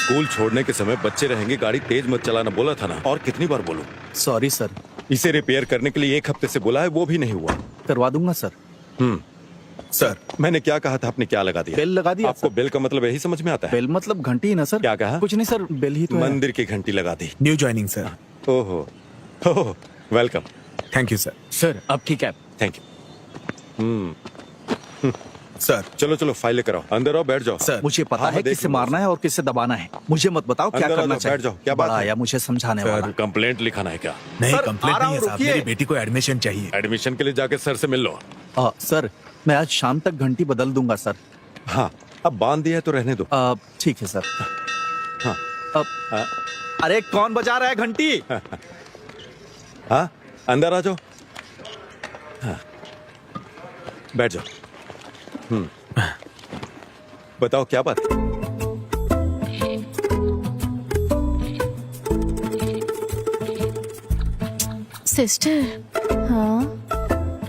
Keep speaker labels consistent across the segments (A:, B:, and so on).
A: School छोड़ने के समय बच्चे रहेंगे, गाड़ी तेज मत चलाना बोला था ना, और कितनी बार बोलूं?
B: Sorry sir.
A: इसे रिपेयर करने के लिए 1 हफ्ते से बोला है, वो भी नहीं हुआ।
B: करवा दूंगा सर।
A: सर मैंने क्या कहा था, आपने क्या लगा दिया?
B: बेल लगा दिया।
A: आपको बेल का मतलब यही समझ में आता है?
B: बेल मतलब घंटी ही ना सर।
A: क्या कहा?
B: कुछ नहीं सर, बेल ही तो है।
A: मंदिर की घंटी लगा दी।
C: New joining sir.
A: ओहो, oh, welcome.
C: Thank you sir.
D: Sir आपकी कैब।
A: Thank you.
C: सर
A: चलो चलो, फाइल लेकर आओ, अंदर आओ, बैठ जाओ।
C: सर
B: मुझे पता
A: हाँ,
B: है
A: मैं देख
B: किसे
A: लूंगा।
B: मारना है और किसे दबाना है। मुझे मत बताओ क्या
A: अंदर आ
B: करना
A: जाओ,
B: चाहिए।
A: बैठ जाओ, क्या बात
B: बड़ा
A: है?
B: आया मुझे समझाने वाला।
A: कंप्लेंट लिखाना है क्या?
C: नहीं,
B: सर,
C: कंप्लेंट
B: आ रहा
C: नहीं है
B: हूँ,
C: साहब,
B: रुकिए।
C: मेरी बेटी को एडमिशन चाहिए।
A: एडमिशन के लिए जाके सर से मिल लो।
B: सर मैं आज शाम तक घंटी बदल दूंगा सर।
A: हाँ, अब बांध दिया है तो रहने दो।
B: ठीक है सर।
A: हाँ। हाँ।
B: अरे कौन बजा रहा है घंटी?
A: हाँ, अंदर आ जाओ। हाँ, बैठ जाओ। बताओ क्या बात है?
E: सिस्टर, हाँ,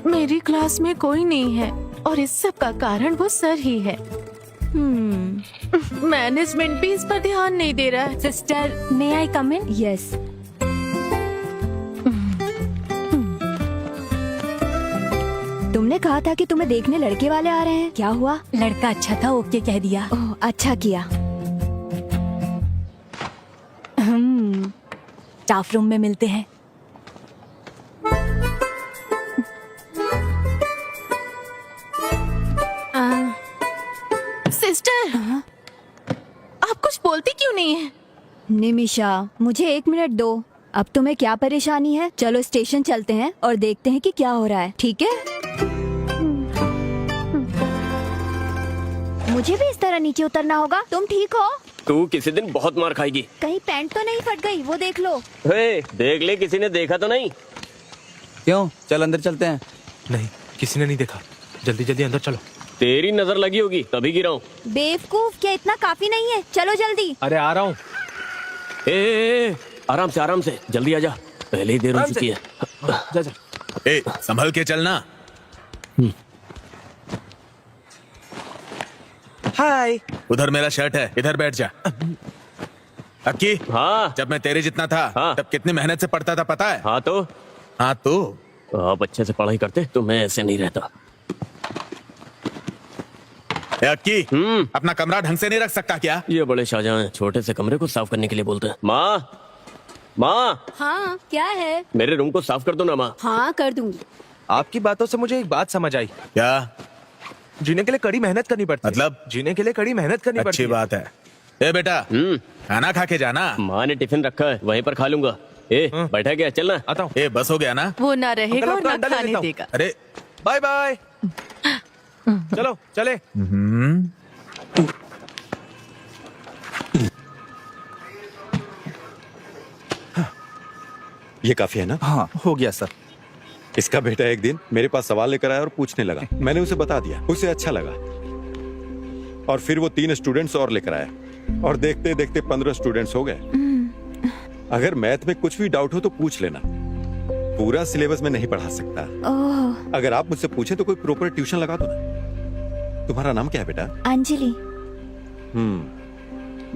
E: मेरी क्लास में कोई नहीं है और इस सब का कारण वो सर ही है। मैनेजमेंट भी इस पर ध्यान नहीं दे रहा है।
F: सिस्टर, मे आई कम इन?
E: यस।
F: तुमने कहा था कि तुम्हें देखने लड़के वाले आ रहे हैं, क्या हुआ?
E: लड़का अच्छा था, ओके कह दिया।
F: ओह, अच्छा किया।
E: स्टाफ रूम में मिलते हैं। सिस्टर, आप कुछ बोलती क्यों नहीं है?
F: निमिषा, मुझे 1 मिनट दो। अब तुम्हें क्या परेशानी है? चलो स्टेशन चलते हैं और देखते हैं कि क्या हो रहा है, ठीक है? मुझे भी इस तरह नीचे उतरना होगा। तुम ठीक हो?
D: तू किसी दिन बहुत मार खाएगी।
F: कहीं पैंट तो नहीं फट गई? वो देख लो।
D: हे, देख ले, किसी ने देखा तो नहीं?
B: क्यों? चल अंदर चलते हैं।
C: नहीं, किसी ने नहीं देखा। जल्दी जल्दी अंदर चलो।
D: तेरी नजर लगी होगी तभी गिरा हूँ।
F: बेवकूफ, क्या इतना काफी नहीं है? चलो जल्दी।
C: अरे आ रहा हूँ।
D: आराम से जल्दी आजा, पहले ही देर हो चुकी है।
C: जा जा। ए, संभल के चलना। हाय। उधर मेरा शर्ट है, इधर बैठ जा। अक्की,
D: हाँ
C: जब मैं तेरे जितना था
D: हाँ।
C: तब कितनी मेहनत से पढ़ता था पता है?
D: हाँ तो
C: हाँ तो
D: आप अच्छे से पढ़ाई करते तो मैं ऐसे नहीं रहता।
C: ए, अक्की, अपना कमरा ढंग से नहीं रख सकता क्या?
D: ये बड़े शाहजहां हैं, छोटे से कमरे को साफ करने के लिए बोलते हैं। माँ,
F: हाँ, क्या है?
D: मेरे रूम को साफ कर दो ना माँ।
F: हाँ, कर दूंगी।
G: आपकी बातों से मुझे एक बात समझ आई।
C: क्या?
G: जीने के लिए कड़ी मेहनत करनी पड़ती है।
C: मतलब?
G: जीने के लिए कड़ी मेहनत करनी पड़ती
C: अच्छी
G: है।
C: बात है। ए बेटा, खाना खा के जाना।
D: माँ ने टिफिन रखा है, वहीं पर खा लूंगा। बैठा गया, चलना।
G: आता हूँ।
C: ए, बस हो गया ना?
E: वो ना रहेगा
G: अंकल,
E: और
G: आपका
E: ना
G: अंडा ले
E: खाने
G: लेता हूँ।
E: देगा।
C: अरे
G: बाय बाय। चलो चले।
A: ये काफी है ना?
B: हाँ, हो गया सर।
A: इसका बेटा एक दिन मेरे पास सवाल लेकर आया और पूछने लगा। मैंने उसे बता दिया, उसे अच्छा लगा। और फिर वो 3 स्टूडेंट्स और लेकर आया और देखते देखते 15 स्टूडेंट्स हो गए। अगर मैथ में कुछ भी डाउट हो तो पूछ लेना, पूरा सिलेबस में नहीं पढ़ा सकता।
F: ओह,
A: अगर आप मुझसे पूछे तो कोई प्रॉपर ट्यूशन लगा दो ना। तुम्हारा नाम क्या है बेटा?
F: अंजलि।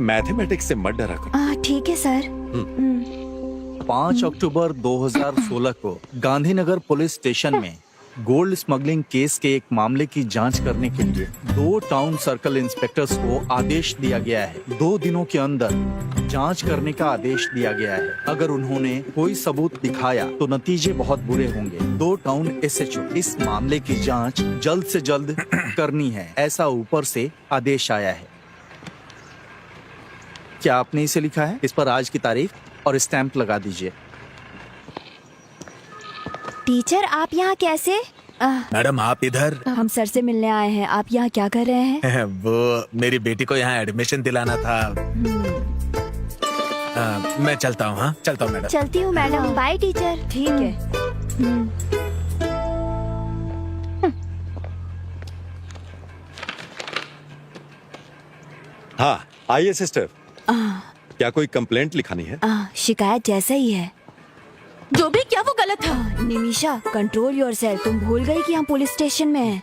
A: मैथमेटिक्स से मत डरा करो।
F: ठीक है सर।
B: 5 अक्टूबर 2016 को गांधीनगर पुलिस स्टेशन में गोल्ड स्मगलिंग केस के एक मामले की जांच करने के लिए 2 टाउन सर्कल इंस्पेक्टर्स को आदेश दिया गया है। 2 दिनों के अंदर जांच करने का आदेश दिया गया है। अगर उन्होंने कोई सबूत दिखाया तो नतीजे बहुत बुरे होंगे। 2 टाउन एसएचओ इस मामले की जांच जल्द से जल्द करनी है, ऐसा ऊपर से आदेश आया है। क्या आपने इसे लिखा है? इस पर आज की तारीख और स्टैंप लगा दीजिए।
F: टीचर, आप यहाँ कैसे?
C: मैडम, आप इधर?
F: हम सर से मिलने आए हैं। आप यहाँ क्या कर रहे हैं?
C: वो मेरी बेटी को यहाँ एडमिशन दिलाना था। मैं चलता हूँ। हाँ, चलता हूँ मैडम।
F: चलती हूँ मैडम। Bye teacher. ठीक है।
A: हाँ, आइए सिस्टर। क्या कोई कंप्लेंट लिखानी है?
F: शिकायत जैसा ही है।
E: जो भी क्या वो गलत था।
F: Nimisha, control yourself. तुम भूल गई कि हम पुलिस स्टेशन में हैं।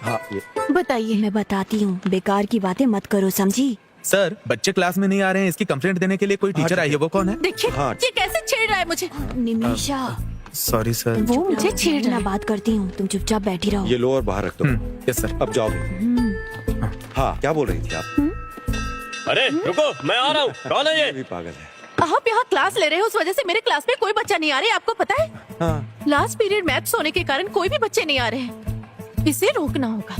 A: हाँ, ये
E: बताइए।
F: मैं बताती हूँ, बेकार की बातें मत करो, समझी?
C: सर बच्चे क्लास में नहीं आ रहे हैं, इसकी कंप्लेंट देने के लिए कोई टीचर आई है, वो कौन है?
E: देखिए
A: हाँ।
E: ये कैसे छेड़ रहा है मुझे।
F: Nimisha,
C: sorry sir.
E: वो मुझे छेड़ रहा
F: मैं
E: है।
F: बात करती हूँ, तुम चुपचाप बैठी रहो।
A: ये लो और बाहर रख दो।
C: Yes sir.
A: अब जाओ। हाँ, क्या बोल रही थी आप?
D: अरे रुको, मैं आ रहा हूँ। कौन है
A: ये
D: ये?
A: भी पागल है।
E: आप यहाँ क्लास ले रहे हो, उस वजह से मेरे क्लास में कोई बच्चा नहीं आ रहा है, आपको पता है?
A: हाँ,
E: लास्ट पीरियड मैथ्स होने के कारण कोई भी बच्चे नहीं आ रहे हैं। इसे रोकना होगा।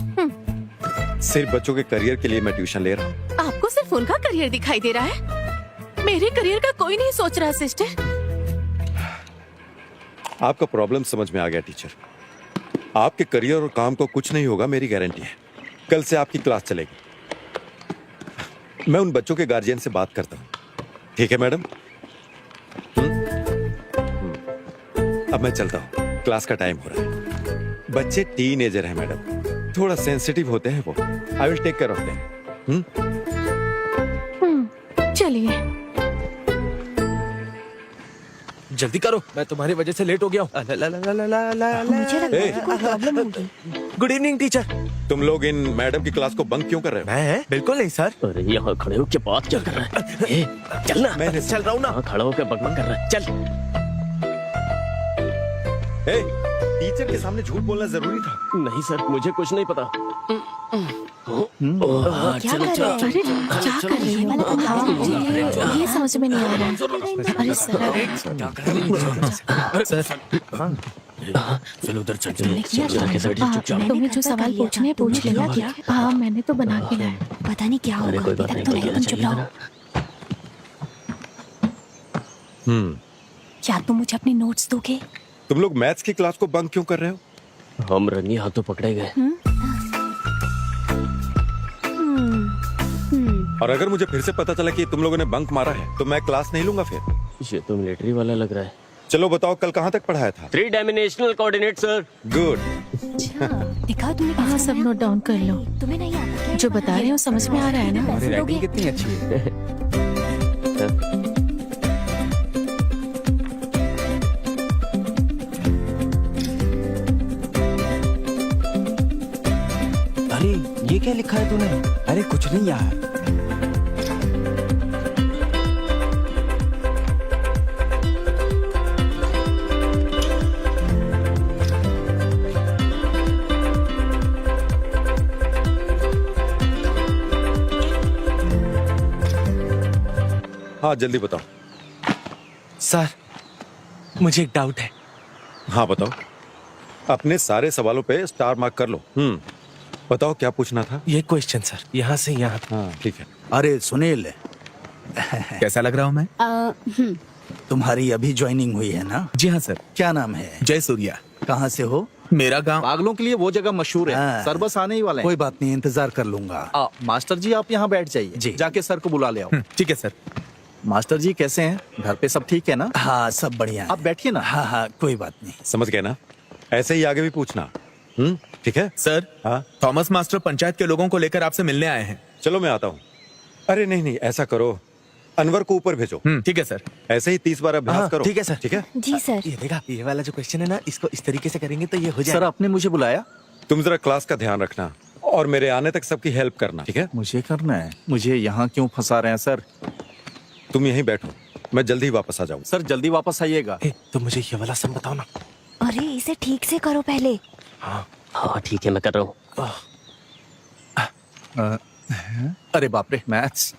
A: सिर्फ बच्चों के करियर के लिए मैं ट्यूशन ले रहा हूँ।
E: आपको सिर्फ उनका करियर दिखाई दे रहा है, मेरे करियर का कोई नहीं सोच रहा सिस्टर।
A: आपका प्रॉब्लम समझ में आ गया टीचर। आपके करियर और काम को कुछ नहीं होगा, मेरी गारंटी है। कल से आपकी क्लास चलेगी। मैं उन बच्चों के गार्जियन से बात करता हूँ। ठीक है मैडम? अब मैं चलता हूँ, क्लास का टाइम हो रहा है। बच्चे टीनेजर हैं मैडम, थोड़ा सेंसिटिव होते हैं वो। I will take care of them.
E: चलिए।
G: जल्दी करो, मैं तुम्हारी वजह से लेट हो गया हूँ।
F: मुझे लगता है कि कोई प्रॉब्लम होगी।
G: Good evening teacher.
A: तुम लोग इन मैडम की क्लास को बंक क्यों कर रहे हो?
G: मैं बिल्कुल नहीं सर।
D: अरे यहाँ खड़े होकर बात क्या कर रहा है? ए, चल ना।
A: मैंने
G: चल रहा हूँ ना।
D: यहाँ खड़ा होकर बकबक कर रहा है। चल।
A: ए, टीचर के सामने झूठ बोलना जरूरी था।
D: नहीं सर, मुझे कुछ नहीं पता।
F: क्या कर रहे हैं?
E: अरे क्या कर रही हो? हाँ, मुझे ये समझ में नहीं आ रहा है। अरे सर,
D: चल उधर चल चल चुपचाप।
E: तुम्हें जो सवाल पूछने हैं पूछ लिया क्या? हाँ, मैंने तो बना के लाया।
F: पता नहीं क्या
D: अरे
F: होगा।
D: कोई बात
F: इधर
D: नहीं,
F: तो
D: कोई
F: नहीं, तुम चुप रहो। क्या तुम मुझे अपने नोट्स दोगे?
A: तुम लोग मैथ्स की क्लास को बंक क्यों कर रहे हो?
D: हम रंगी हाथों पकड़े गए।
A: और अगर मुझे फिर से पता चला कि तुम लोगों ने बंक मारा है तो मैं क्लास नहीं लूंगा फिर।
D: ये तो मिलिट्री वाला लग रहा है।
A: चलो बताओ, कल कहाँ तक पढ़ाया था?
D: 3 डायमेंशनल कोऑर्डिनेट सर।
A: गुड।
F: दिखाओ तुमने
E: हाँ,
F: कैसे
E: सब
F: बनाया?
E: नोट डाउन कर लो।
F: तुम्हें नहीं आता क्या?
E: जो बता रहे हो समझ में आ रहा है ना?
F: पैसे दोगे?
G: कितनी अच्छी है।
H: अरे ये क्या लिखा है तूने? अरे कुछ नहीं यार।
A: हाँ, जल्दी बताओ।
G: सर मुझे एक डाउट है।
A: हाँ बताओ। अपने सारे सवालों पे स्टार मार्क कर लो। बताओ क्या पूछना था?
G: ये क्वेश्चन सर, यहाँ से यहाँ।
A: हाँ ठीक है।
B: अरे सुनील,
C: कैसा लग रहा हूँ मैं?
B: तुम्हारी अभी ज्वाइनिंग हुई है ना?
C: जी हाँ सर।
B: क्या नाम है?
C: जय सूर्या।
B: कहाँ से हो?
C: मेरा गांव।
B: पागलों के लिए वो जगह मशहूर है।
I: हाँ।
B: सर बस आने ही वाले हैं। कोई बात नहीं, इंतजार कर लूंगा। मास्टर जी आप यहाँ बैठ जाइए।
I: जी।
B: जाके सर को बुला ले आओ।
C: ठीक है सर।
B: मास्टर जी कैसे हैं? घर पे सब ठीक है ना?
I: हाँ सब बढ़िया है।
B: आप बैठिए ना।
I: हाँ हाँ कोई बात नहीं।
A: समझ गए ना? ऐसे ही आगे भी पूछना। ठीक है।
C: सर,
A: हाँ
C: थॉमस मास्टर पंचायत के लोगों को लेकर आपसे मिलने आए हैं।
A: चलो मैं आता हूँ। अरे नहीं नहीं, ऐसा करो, अनवर को ऊपर भेजो।
C: ठीक है सर।
A: ऐसे ही 30 बार अभ्यास
G: हाँ,
A: करो।
G: ठीक है सर।
A: ठीक है।
F: जी सर।
G: ये देखा, ये वाला जो क्वेश्चन है ना, इसको इस तरीके से करेंगे तो ये हो
B: सर
G: जाएगा।
B: आपने मुझे बुलाया?
A: तुम जरा क्लास का ध्यान रखना और मेरे आने तक सबकी हेल्प करना। ठीक है।
B: मुझे करना है? मुझे यहाँ क्यों फंसा रहे हैं सर?
A: तुम यहीं बैठो, मैं जल्दी ही वापस आ जाऊँ।
B: सर जल्दी वापस आइएगा।
G: तो मुझे ये वाला सम बताओ ना।
F: अरे इसे ठीक से करो पहले।
D: हाँ ठीक है, मैं कर रहा हूँ।
B: अरे बाप रे, मैथ्स।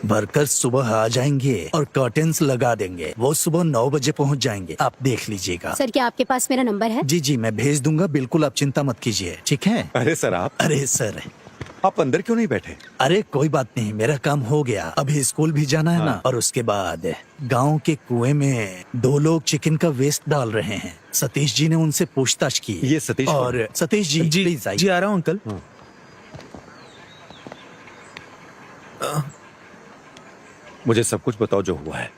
I: वर्कर्स सुबह आ जाएंगे और कर्टेन्स लगा देंगे। वो सुबह 9 बजे पहुंच जाएंगे। आप देख लीजिएगा।
F: सर क्या आपके पास मेरा नंबर है?
I: जी जी मैं भेज दूंगा, बिल्कुल आप चिंता मत कीजिए। ठीक है?
A: अरे सर आप
I: अरे सर,
A: आप अंदर क्यों नहीं बैठे?
I: अरे कोई बात नहीं, मेरा काम हो गया। अभी स्कूल भी जाना है ना। और उसके बाद गांव के कुएं में 2 लोग चिकन का वेस्ट डाल रहे हैं। सतीश जी ने उनसे पूछताछ की।
A: ये सतीश कौन
I: और सतीश जी प्लीज आइए।
C: जी आ रहा हूँ अंकल।
A: मुझे सब कुछ बताओ जो हुआ है।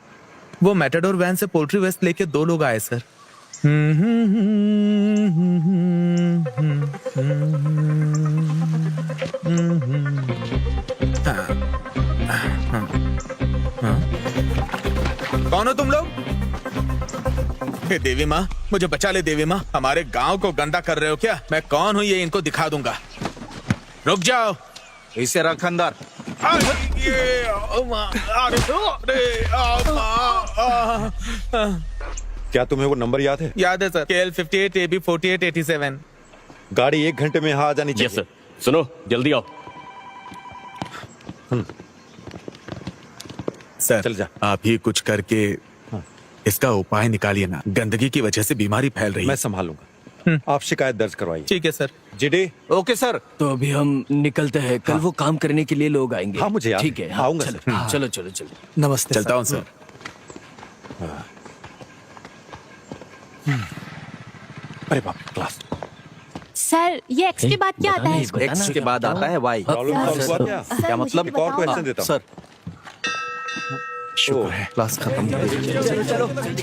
C: वो मैटाडोर वैन से पोल्ट्री वेस्ट लेके 2 लोग आए सर। कौन हो तुम लोग? हे देवी माँ, मुझे बचा ले देवी माँ। हमारे गांव को गंदा कर रहे हो क्या? मैं कौन हूँ ये इनको दिखा दूंगा। रुक जाओ।
B: इसे रख अंदर।
A: क्या तुम्हें वो नंबर याद है?
C: याद है सर, KL 58 AB 48 87।
A: गाड़ी 1 घंटे में यहाँ आ जानी
D: यस
A: चाहिए।
D: सर। सुनो, जल्दी आओ।
C: सर
A: चल जा।
C: आप ही कुछ करके इसका उपाय निकालिए ना, गंदगी की वजह से बीमारी फैल रही
A: मैं
C: है।
A: संभालूंगा। आप शिकायत दर्ज करवाइए।
C: ठीक है सर।
A: GD,
B: okay sir.
G: तो अभी हम निकलते हैं, कल वो काम करने के लिए लोग आएंगे।
A: हाँ, मुझे याद
G: ठीक
A: है।
G: है, हाँ,
A: आऊंगा
G: चलो,
A: सर।
G: हाँ, चलो चलो चलो।
I: नमस्ते
C: चलता हूँ सर।
A: अरे बाप रे, क्लास
F: सर ये एक्स के बाद क्या आता है?
B: एक्स के बाद आता है वाई।
A: प्रॉब्लम सॉल्व हुआ क्या?
B: क्या मतलब?
A: एक और क्वेश्चन देता हूँ।
B: सर शुक्र है क्लास खत्म हो गई।
E: चलो चलो चलो ठीक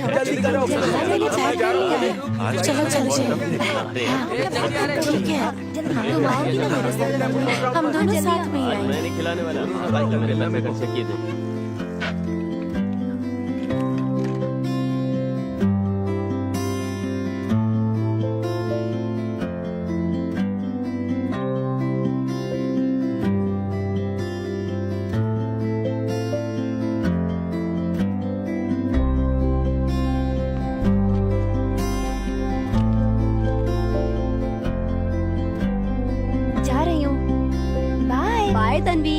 E: है, तुम आओगी ना मेरे साथ? हम दोनों साथ में ही आएंगे।
D: मैं नहीं खिलाने वाला। भाई का मेरे मैं घर से किए थे।
F: जा रही हूँ। Bye bye Tanvi.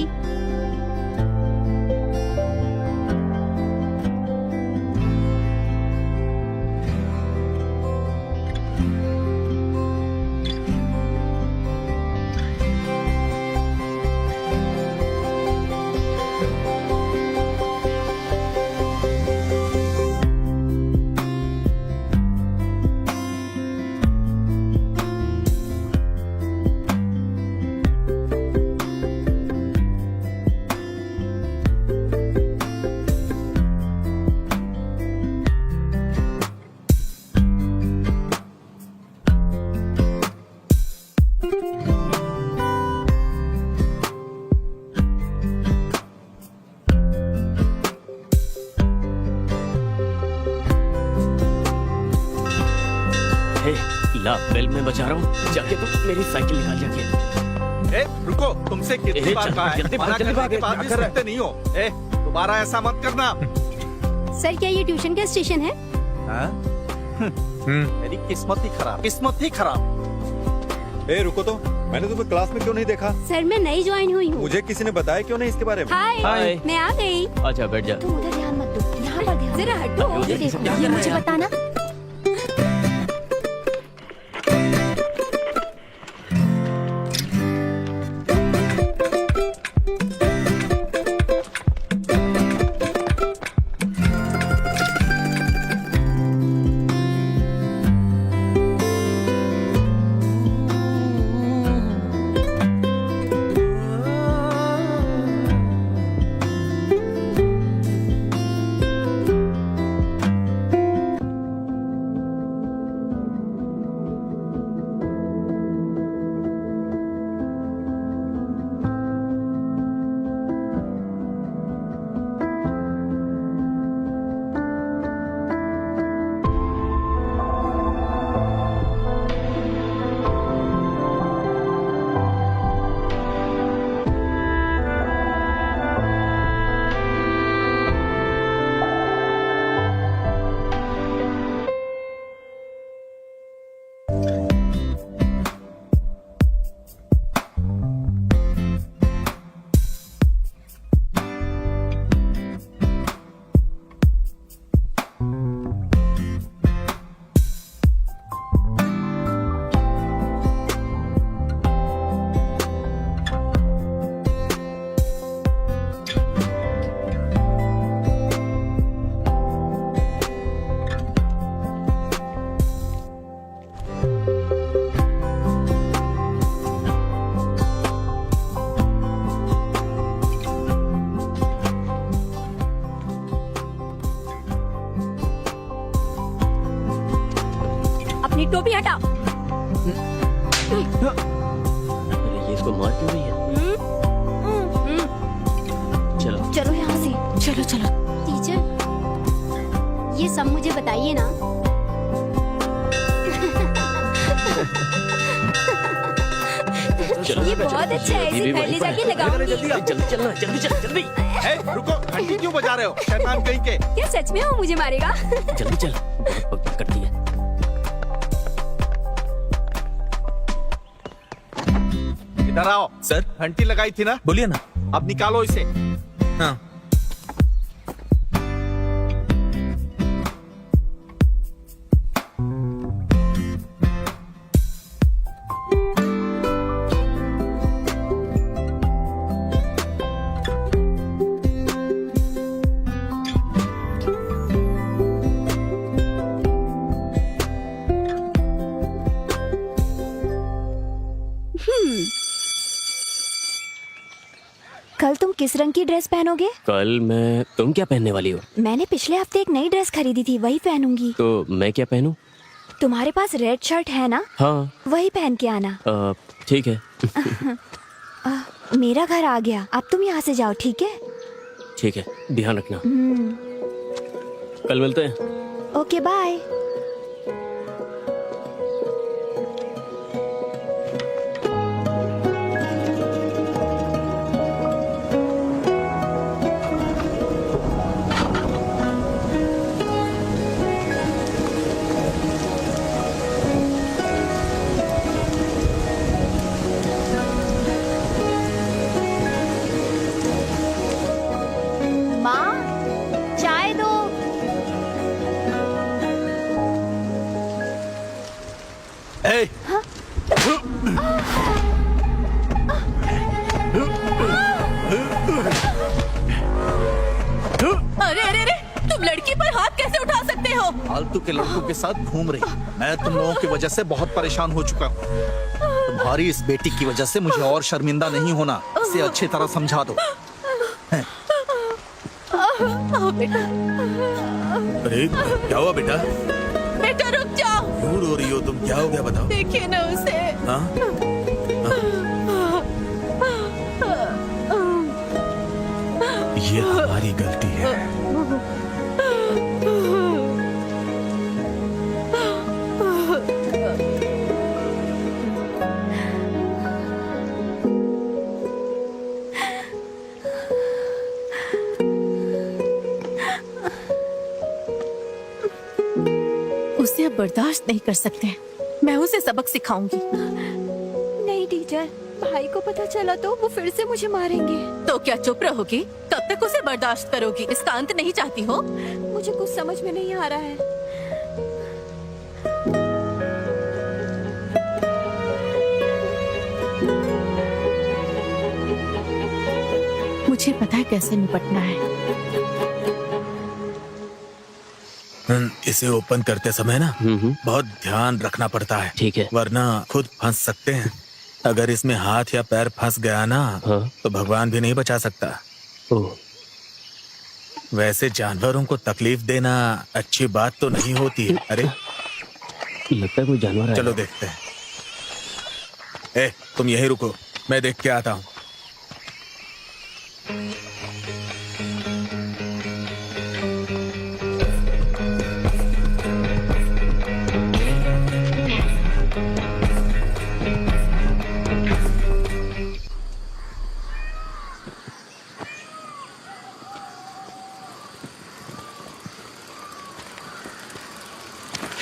D: हे, ला बेल में बजा रहा हूँ। जाके तुम मेरी साइकिल निकाल जाके।
B: ए रुको, तुमसे कितनी बार कहा है?
D: जल्दी भाग,
B: मना
D: जल्दी
B: करने
D: भाग।
B: के बाद भी सुनते नहीं हो। ए दोबारा ऐसा मत करना।
F: सर क्या ये ट्यूशन का स्टेशन है?
B: हाँ? मेरी किस्मत ही खराब, किस्मत ही खराब।
A: ए रुको तो, मैंने तुम्हें क्लास में क्यों नहीं देखा?
F: सर मैं नई ज्वाइन हुई हूँ।
A: मुझे किसी ने बताया क्यों नहीं इसके बारे में?
F: हाय
D: हाय।
F: मैं आ गई।
D: अच्छा बैठ जा।
F: तुम उधर ध्यान मत दो, यहाँ पर ध्यान। जरा हटो, ये देखो, ये मुझे बताना। अपनी टोपी हटाओ।
D: अरे ये इसको मार क्यों रही है? चलो
F: चलो यहाँ से।
E: चलो चलो।
F: टीचर ये सब मुझे बताइए ना।
D: चलो
F: ये बहुत अच्छा है, इसे घर ले जाके लगाऊंगी।
D: जल्दी चलना, जल्दी चल, जल्दी
B: रुको, घंटी क्यों बजा रहे हो? शैतान कहीं के।
F: क्या सच में वो मुझे मारेगा?
D: जल्दी चल, बहुत पक करती है।
B: इधर आओ।
C: सर
B: घंटी लगाई थी ना,
C: बोलिए ना।
B: अब निकालो इसे।
C: हाँ
F: कल तुम किस रंग की ड्रेस पहनोगे?
D: कल तुम क्या पहनने वाली हो?
F: मैंने पिछले हफ्ते एक नई ड्रेस खरीदी थी, वही पहनूंगी।
D: तो मैं क्या पहनूं?
F: तुम्हारे पास रेड शर्ट है ना?
D: हाँ
F: वही पहन के आना।
D: ठीक है।
F: मेरा घर आ गया, अब तुम यहाँ से जाओ, ठीक है?
D: ठीक है, ध्यान रखना। कल मिलते हैं।
F: Okay bye. माँ, चाय दो।
B: ए,
E: अरे अरे अरे, तुम लड़की पर हाथ कैसे उठा सकते हो?
B: फालतू के लड़कों के साथ घूम रही। मैं तुम लोगों की वजह से बहुत परेशान हो चुका हूँ। तुम्हारी इस बेटी की वजह से मुझे और शर्मिंदा नहीं होना। इसे अच्छी तरह समझा दो।
E: आओ बेटा,
C: अरे क्या हुआ बेटा?
E: बेटा रुक जाओ।
C: क्यों रो रही हो तुम? क्या हो गया बताओ।
E: देखिए ना उसे।
C: हाँ ये हमारी गलती है।
E: उसे अब बर्दाश्त नहीं कर सकते। मैं उसे सबक सिखाऊंगी।
F: नहीं टीचर, भाई को पता चला तो वो फिर से मुझे मारेंगे।
E: तो क्या चुप रहोगी? कब तक उसे बर्दाश्त करोगी? इसका अंत नहीं चाहती हो?
F: मुझे कुछ समझ में नहीं आ रहा है।
E: मुझे पता है कैसे निपटना है।
C: इसे ओपन करते समय ना बहुत ध्यान रखना पड़ता है।
D: ठीक है।
C: वरना खुद फंस सकते हैं। अगर इसमें हाथ या पैर फंस गया ना तो भगवान भी नहीं बचा सकता।
D: ओह,
C: वैसे जानवरों को तकलीफ देना अच्छी बात तो नहीं होती है। अरे
D: लगता है कोई जानवर है।
C: चलो देखते हैं। ए, तुम यहीं रुको, मैं देख के आता हूँ।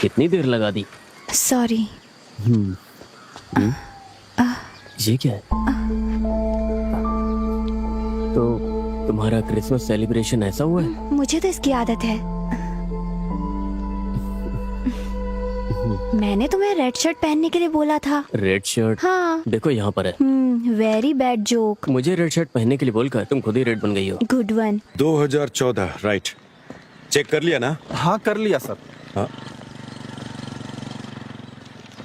D: कितनी देर लगा दी?
F: सॉरी।
D: ये क्या है? तो तुम्हारा क्रिसमस सेलिब्रेशन ऐसा हुआ है?
F: मुझे तो इसकी आदत है। मैंने तुम्हें रेड शर्ट पहनने के लिए बोला था।
D: Red shirt?
F: हाँ।
D: देखो यहाँ पर है।
F: Very bad joke.
D: मुझे रेड शर्ट पहनने के लिए बोलकर तुम खुद ही रेड बन गई हो।
F: Good one.
A: 2014 राइट। चेक कर लिया ना?
B: हाँ कर लिया सर।
A: हाँ।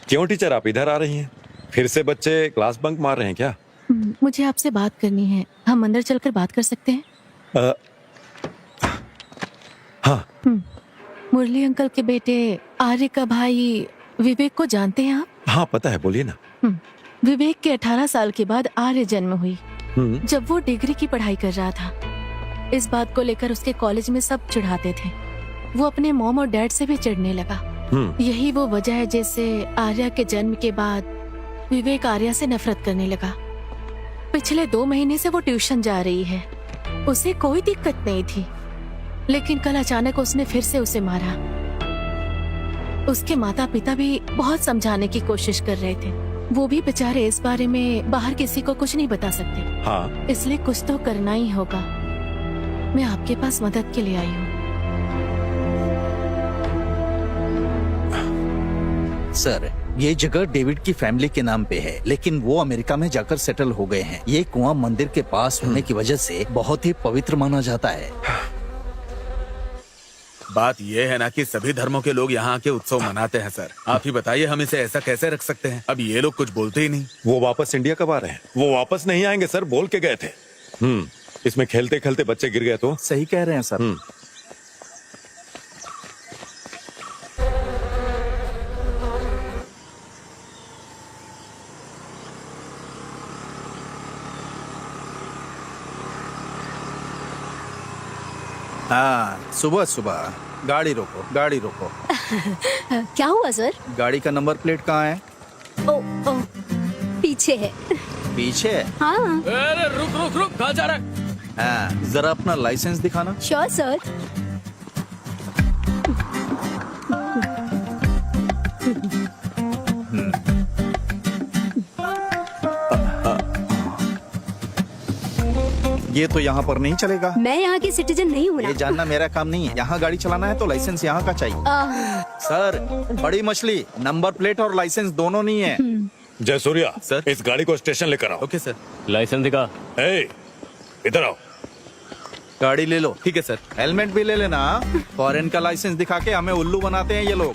A: क्यों टीचर आप इधर आ रही हैं? फिर से बच्चे क्लास बंक मार रहे हैं क्या?
E: मुझे आपसे बात करनी है। हम अंदर चलकर बात कर सकते हैं?
A: हाँ।
E: मुरली अंकल के बेटे आर्य का भाई विवेक को जानते हैं आप?
A: हाँ पता है, बोलिए ना।
E: विवेक के 18 साल के बाद आर्य जन्म हुई, जब वो डिग्री की पढ़ाई कर रहा था। इस बात को लेकर उसके कॉलेज में सब चिढ़ाते थे। वो अपने मॉम और डैड से भी चिढ़ने लगा। यही वो वजह है जिससे आर्या के जन्म के बाद विवेक आर्या से नफरत करने लगा। पिछले 2 महीने से वो ट्यूशन जा रही है, उसे कोई दिक्कत नहीं थी, लेकिन कल अचानक उसने फिर से उसे मारा। उसके माता पिता भी बहुत समझाने की कोशिश कर रहे थे, वो भी बेचारे इस बारे में बाहर किसी को कुछ नहीं बता सकते।
A: हाँ,
E: इसलिए कुछ तो करना ही होगा। मैं आपके पास मदद के लिए आई हूँ।
I: सर, ये जगह डेविड की फैमिली के नाम पे है, लेकिन वो अमेरिका में जाकर सेटल हो गए हैं। ये कुआं मंदिर के पास होने की वजह से बहुत ही पवित्र माना जाता है।
C: बात यह है ना कि सभी धर्मों के लोग यहाँ के उत्सव मनाते हैं सर। आप ही बताइए हम इसे ऐसा कैसे रख सकते हैं? अब ये लोग कुछ बोलते ही नहीं।
A: वो वापस इंडिया कब आ रहे हैं? वो वापस नहीं आएंगे सर, बोल के गए थे। इसमें खेलते खेलते बच्चे गिर गए तो?
B: सही कह रहे हैं सर। हाँ, सुबह सुबह गाड़ी रोको, गाड़ी रोको।
F: क्या हुआ सर?
B: गाड़ी का नंबर प्लेट कहाँ है?
F: ओ, ओ, पीछे है।
B: पीछे है?
F: हाँ।
G: अरे रुक रुक रुक, कहाँ जा रहा है?
B: हाँ, जरा अपना लाइसेंस दिखाना।
F: Sure sir.
B: ये तो यहाँ पर नहीं चलेगा।
F: मैं यहाँ की सिटीजन नहीं हूँ
B: ये
F: ना।
B: जानना मेरा काम नहीं है। यहाँ गाड़ी चलाना है तो लाइसेंस यहाँ का चाहिए। सर, बड़ी मछली, नंबर प्लेट और लाइसेंस दोनों नहीं है।
A: जय सूर्या
C: सर।
A: इस गाड़ी को स्टेशन लेकर आओ।
C: Okay sir.
D: लाइसेंस दिखा।
A: ए, इधर आओ।
B: गाड़ी ले लो।
C: ठीक है सर।
B: हेलमेट भी ले लेना। फॉरेन का लाइसेंस दिखा के हमें उल्लू बनाते हैं ये लोग।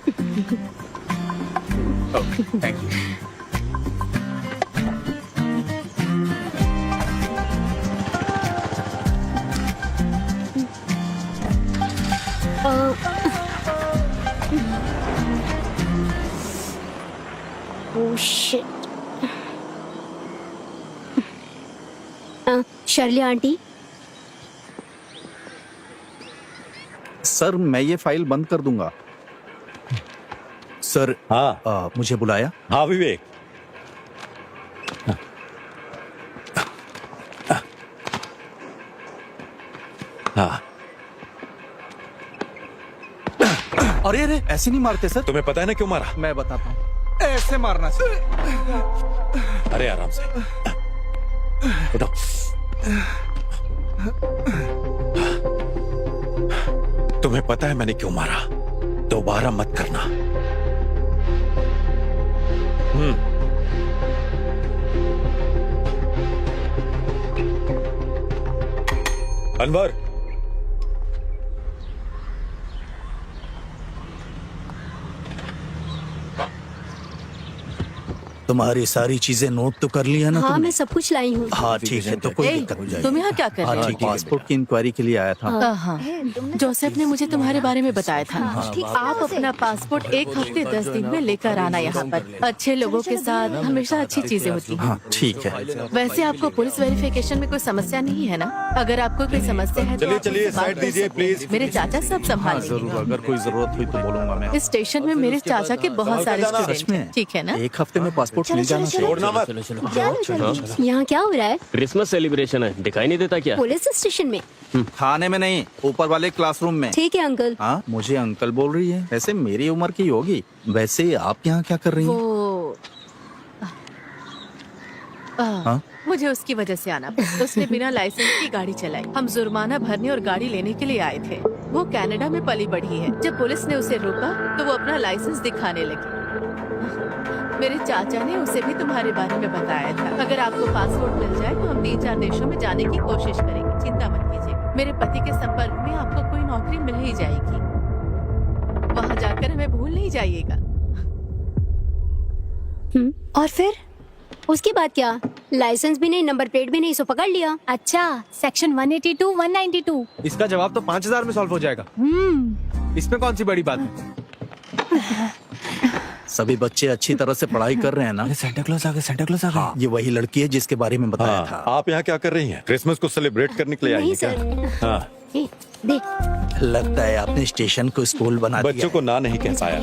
C: Thank you.
F: Oh shit. Shirley aunty,
B: sir मैं ये फाइल बंद कर दूंगा। सर,
A: हाँ
B: मुझे बुलाया?
A: हाँ विवेक। हाँ,
B: अरे अरे, ऐसे नहीं मारते सर।
A: तुम्हें पता है ना क्यों मारा?
B: मैं बताता हूँ। ऐसे मारना सर।
A: अरे आराम से उठो। तुम्हें पता है मैंने क्यों मारा? दोबारा मत करना। अनवर,
I: तुम्हारी सारी चीजें नोट तो कर लिया ना
F: हाँ
I: तुमने?
F: मैं सब कुछ लाई हूँ।
I: हाँ ठीक है, तो कोई
E: ए,
I: दिक्कत नहीं।
E: तुम यहाँ क्या कर रहे हो?
I: ठीक है,
B: पासपोर्ट की इंक्वायरी के लिए आया था।
E: हाँ, जोसेफ ने मुझे तुम्हारे बारे में बताया था।
F: ठीक
E: आप अपना पासपोर्ट 1 हफ्ते 10 दिन में लेकर आना यहाँ पर। अच्छे लोगों के साथ हमेशा अच्छी चीजें होती हैं।
B: हाँ ठीक है।
E: वैसे आपको पुलिस वेरिफिकेशन में कोई समस्या नहीं है ना? अगर आपको कोई समस्या है तो
A: चलिए
E: आप
A: चलिए
E: मुझसे बात
A: साइड
E: कर
A: दीजिए
E: सकते हैं।
A: प्लीज।
E: मेरे चाचा सब संभाल लेंगे।
B: जरूर, अगर कोई जरूरत हुई तो बोलूंगा मैं।
E: इस स्टेशन में मेरे चाचा के बहुत सारे
A: जाना।
E: स्टूडेंट हैं, ठीक है ना?
B: एक हफ्ते में पासपोर्ट मिल जाना चाहिए।
A: छोड़ना मत।
D: चलो चलो।
F: यहाँ क्या हो रहा है?
D: क्रिसमस सेलिब्रेशन है, दिखाई नहीं देता क्या?
F: पुलिस स्टेशन में?
B: थाने में नहीं, ऊपर वाले क्लासरूम में।
F: ठीक है अंकल।
B: हाँ, मुझे अंकल बोल रही है। वैसे मेरी उम्र की होगी। वैसे आप यहाँ क्या कर रही हैं?
E: वो
B: हाँ?
E: मुझे उसकी वजह से आना पड़ा। उसने बिना लाइसेंस की गाड़ी चलाई। हम जुर्माना भरने और गाड़ी लेने के लिए आए थे। वो कनाडा में पली बढ़ी है। जब पुलिस ने उसे रोका तो वो अपना लाइसेंस दिखाने लगी। मेरे चाचा ने उसे भी तुम्हारे बारे में बताया था। अगर आपको पासपोर्ट मिल जाए तो हम 3-4 देशों में जाने की कोशिश करेंगे, चिंता मत कीजिए। मेरे पति के संपर्क में आपको कोई नौकरी मिल ही जाएगी। वहाँ जाकर हमें भूल नहीं जाइएगा।
F: और फिर उसके बाद क्या? लाइसेंस भी नहीं, नंबर प्लेट भी नहीं, सो पकड़ लिया। अच्छा, सेक्शन 182, 192।
G: इसका जवाब तो 5000 में सॉल्व हो जाएगा। इसमें कौन सी बड़ी बात है?
I: सभी बच्चे अच्छी तरह से पढ़ाई कर रहे हैं ना?
H: सेंटा क्लॉज आ गया, सेंटा क्लॉज आ गया।
I: हाँ, ये वही लड़की है जिसके बारे में बताया
A: हाँ,
I: था।
A: आप यहाँ क्या कर रही हैं? क्रिसमस को सेलिब्रेट करने के लिए आई
F: नहीं
A: हैं क्या?
F: सर।
A: हाँ,
F: ए, देख।
I: लगता है आपने स्टेशन को स्कूल बना दिया
A: बच्चों को ना नहीं कह पाया।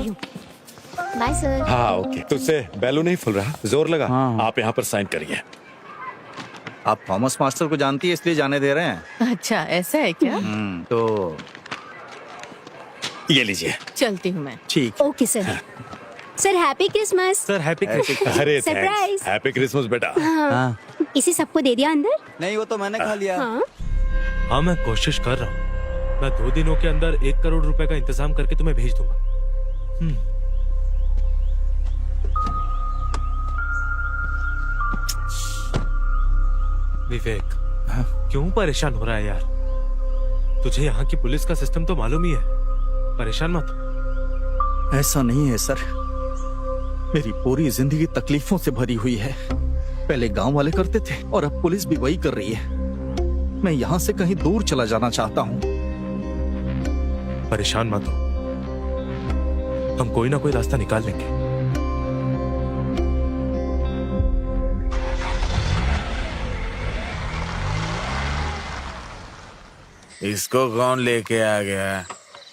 J: Bye sir.
A: हाँ ओके। तुझसे बैलून नहीं फुल रहा, जोर लगा। आप यहाँ पर साइन करिए।
B: आप थॉमस मास्टर को जानती है इसलिए जाने दे रहे हैं।
E: अच्छा ऐसा है क्या?
B: तो
A: ये लीजिए।
E: चलती हूँ मैं।
B: ठीक।
J: Okay sir. Sir happy Christmas.
G: Sir happy
A: अरे
J: Surprise.
A: हैप्पी क्रिसमस बेटा।
J: हाँ। इसे सबको दे दिया अंदर?
H: नहीं वो तो मैंने खा लिया।
J: हाँ।
G: हाँ मैं कोशिश कर रहा हूँ। मैं 2 दिनों के अंदर 1 करोड़ रुपए का इंतजाम करके तुम्हें भेज दूंगा। विवेक, क्यों परेशान हो रहा है यार? तुझे यहाँ की पुलिस का सिस्टम तो मालूम ही है। परेशान मत हो।
B: ऐसा नहीं है सर, मेरी पूरी जिंदगी तकलीफों से भरी हुई है। पहले गांव वाले करते थे और अब पुलिस भी वही कर रही है। मैं यहाँ से कहीं दूर चला जाना चाहता हूँ।
G: परेशान मत हो, हम कोई ना कोई रास्ता निकाल लेंगे।
C: इसको कौन लेके आ गया?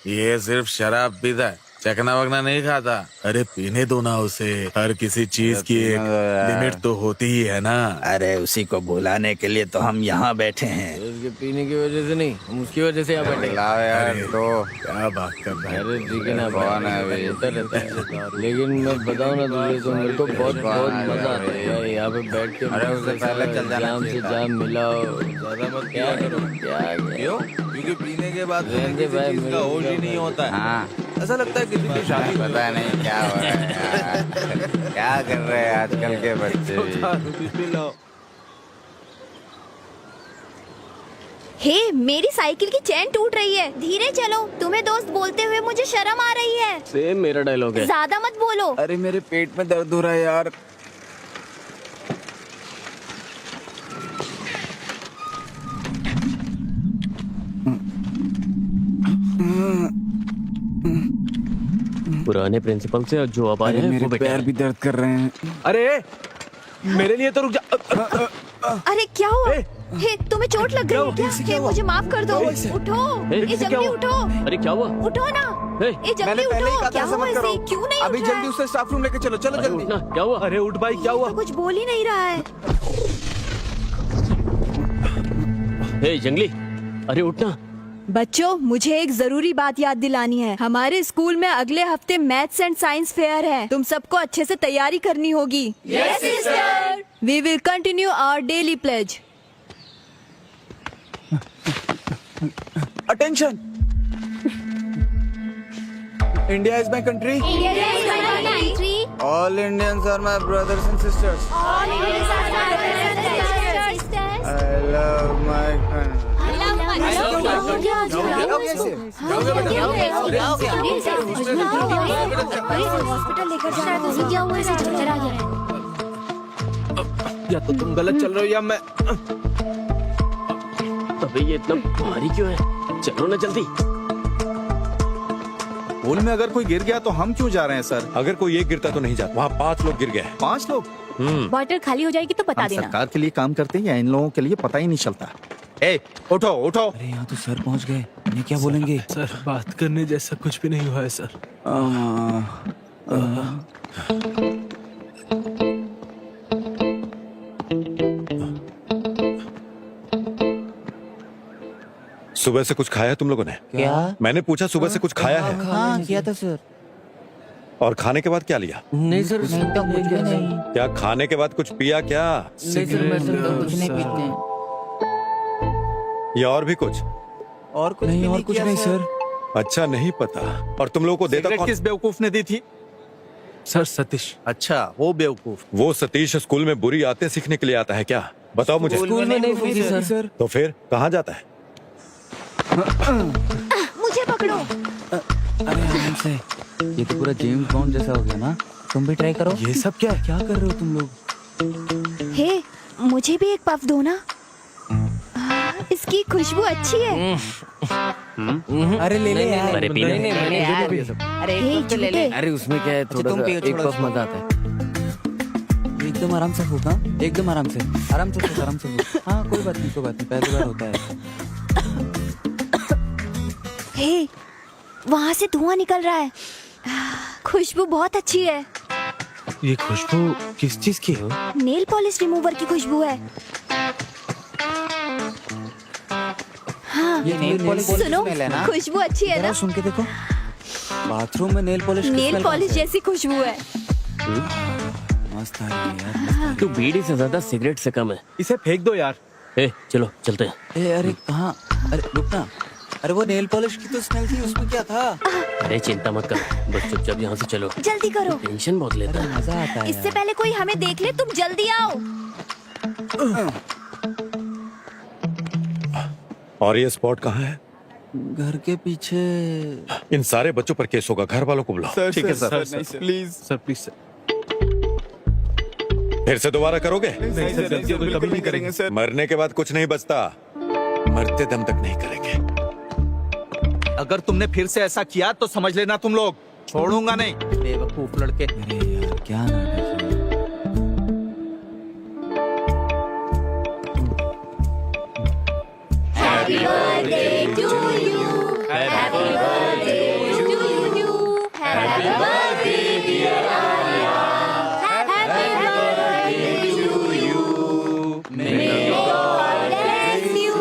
C: ये सिर्फ शराब पीता है, चकना वकना नहीं खाता। अरे पीने दो ना उसे। हर किसी चीज की एक लिमिट तो होती ही है ना।
I: अरे उसी को बुलाने के लिए तो हम यहाँ बैठे हैं।
D: उसके पीने की वजह से नहीं, हम उसकी वजह से यहाँ बैठे।
H: लाओ यार तो
C: क्या बात कर रहा है?
D: अरे ठीक है ना,
H: कौन है अभी?
D: होता रहता है। लेकिन मैं बताऊँ ना तुझे, तो मेरे को बहुत बहुत मजा आता है यार यहाँ पे बैठ के।
H: अरे उससे पहले चल जाना
D: जाम से जाम मिलाओ। ज्यादा मत क्या करो, क्या
C: क्यों? क्योंकि पीने के बाद
D: रहने भाई,
C: चीज का होश ही नहीं होता है।
H: हाँ
C: ऐसा लगता है किसी की शादी
H: पता नहीं क्या हो रहा है यार। क्या कर रहे हैं आजकल के बच्चे भी?
F: हे, मेरी साइकिल की चेन टूट रही है, धीरे चलो। तुम्हें दोस्त बोलते हुए मुझे शर्म आ रही है।
D: सेम मेरा डायलॉग है।
F: ज्यादा मत बोलो।
H: अरे मेरे पेट में दर्द हो रहा है यार।
D: पुराने प्रिंसिपल से जो अब आ रहे हैं वो बेटा
H: पैर भी दर्द कर रहे हैं।
G: अरे मेरे लिए तो रुक जा।
F: अरे क्या हुआ? हे, तुम्हें चोट लग गई है क्या? हे, मुझे माफ कर दो। उठो, ये जल्दी उठो।
D: अरे क्या हुआ?
F: उठो ना,
D: हे,
F: ये जल्दी उठो। क्या हुआ इसे? क्यों नहीं
H: अभी
F: उठ रहा
H: जल्दी
F: है?
H: उसे स्टाफ रूम लेके चलो। चलो
D: अरे
H: जल्दी।
D: उठना, क्या हुआ?
G: अरे उठ भाई, क्या हुआ?
F: तो कुछ बोल ही नहीं रहा है।
D: हे जंगली, अरे उठना।
F: बच्चों, मुझे एक जरूरी बात याद दिलानी है। हमारे स्कूल में अगले हफ्ते मैथ्स एंड साइंस फेयर है। तुम सबको अच्छे से तैयारी करनी होगी। Yes sister. We will continue our daily pledge.
H: Attention, India is my country. All Indians are my brothers and sisters. I love my country.
F: Hospital लेकर जा।
G: या तो तुम गलत चल रहे हो या मैं।
D: अबे ये इतना भारी क्यों है? चलो ना जल्दी।
B: पुल में अगर कोई गिर गया तो हम क्यों जा रहे हैं सर?
A: अगर कोई एक गिरता तो नहीं जाता। वहाँ 5 लोग गिर गए।
B: 5 लोग?
F: बॉटल खाली हो जाएगी तो बता
B: हम
F: देना।
B: सरकार के लिए काम करते हैं या इन लोगों के लिए पता ही नहीं चलता। ए, उठो उठो।
H: अरे यहाँ तो सर पहुँच गए, ये क्या बोलेंगे?
G: सर बात करने जैसा कुछ भी नहीं हुआ है सर।
A: सुबह से कुछ खाया है तुम लोगों ने?
H: क्या?
A: मैंने पूछा सुबह से कुछ खाया है?
H: हाँ किया था सर।
A: और खाने के बाद क्या लिया?
D: नहीं सर,
H: नहीं तो कुछ भी नहीं।
A: क्या खाने के बाद कुछ पिया क्या?
D: नहीं सर, मैं सर
H: कुछ नहीं पीते हैं।
A: या और भी कुछ?
H: और कुछ नहीं, और कुछ नहीं सर।
A: अच्छा नहीं पता। और तुम लोगों को देता
B: सिगरेट
A: कौन?
B: किस बेवकूफ ने दी थी?
G: सर सतीश।
B: अच्छा, वो बेवकूफ।
A: वो सतीश स्कूल में बुरी आदतें सीखने के लिए आता है क्या? बताओ मुझे।
H: स्कूल में नहीं सीखी सर।
A: तो फिर कहाँ जाता है?
F: मुझे पकड़ो।
H: अरे आराम से, ये तो पूरा जेम्स बॉन्ड जैसा हो गया ना। तुम भी ट्राई करो।
B: ये सब क्या है?
H: क्या कर रहे हो तुम लोग?
F: हे, मुझे भी एक पफ दो ना। इसकी खुशबू अच्छी है।
H: अरे ले ले यार।
D: अरे पीने
F: हे, झूठे।
D: अरे उसमें क्या है, थोड़ा
H: तुम
D: सा
H: पियो,
D: एक
H: छोड़ो
D: पफ मजा आता है।
H: एकदम आराम से होगा, एकदम आराम से आराम से हो। हाँ कोई बात नहीं, पहली बार होता है।
F: हे, वहाँ से धुआं निकल रहा है। खुशबू बहुत अच्छी है।
G: ये खुशबू किस चीज की है?
F: नेल पॉलिश रिमूवर की खुशबू है। हाँ,
H: ये नेल पॉलिश
F: सुनो,
H: स्मेल है ना?
F: खुशबू अच्छी है
H: जरा
F: ना?
H: सुन के देखो। बाथरूम में नेल पॉलिश
F: नेल पॉलिश जैसी खुशबू है।
H: मस्त आ रही है यार।
D: तू बीड़ी से ज्यादा सिगरेट से कम है।
G: इसे फेंक दो यार।
D: ए, चलो चलते हैं।
H: ए अरे कहाँ? अरे रुकना। अरे वो नेल पॉलिश की तो स्मेल थी, उसमें क्या था?
D: अरे चिंता मत कर, बस चुपचाप यहाँ से चलो।
F: जल्दी करो,
D: टेंशन बहुत लेता है।
H: मजा आता है
F: इससे पहले कोई हमें देख ले। तुम जल्दी आओ।
A: और ये स्पॉट कहाँ है?
H: घर के पीछे।
A: इन सारे बच्चों पर केस होगा, घर वालों को बुलाओ।
B: ठीक है sir.
G: Please sir, please sir.
A: फिर से दोबारा करोगे?
G: नहीं सर, गलती तो कभी नहीं करेंगे सर।
A: मरने के बाद कुछ नहीं बचता, मरते दम तक नहीं करेंगे।
B: अगर तुमने फिर से ऐसा किया तो समझ लेना तुम लोग छोड़ूंगा नहीं। बेवकूफ लड़के।
H: अरे यार क्या नाटक है।
F: Happy birthday to you. Happy birthday to you. Happy birthday dear Arya. Happy birthday to you. May God bless you.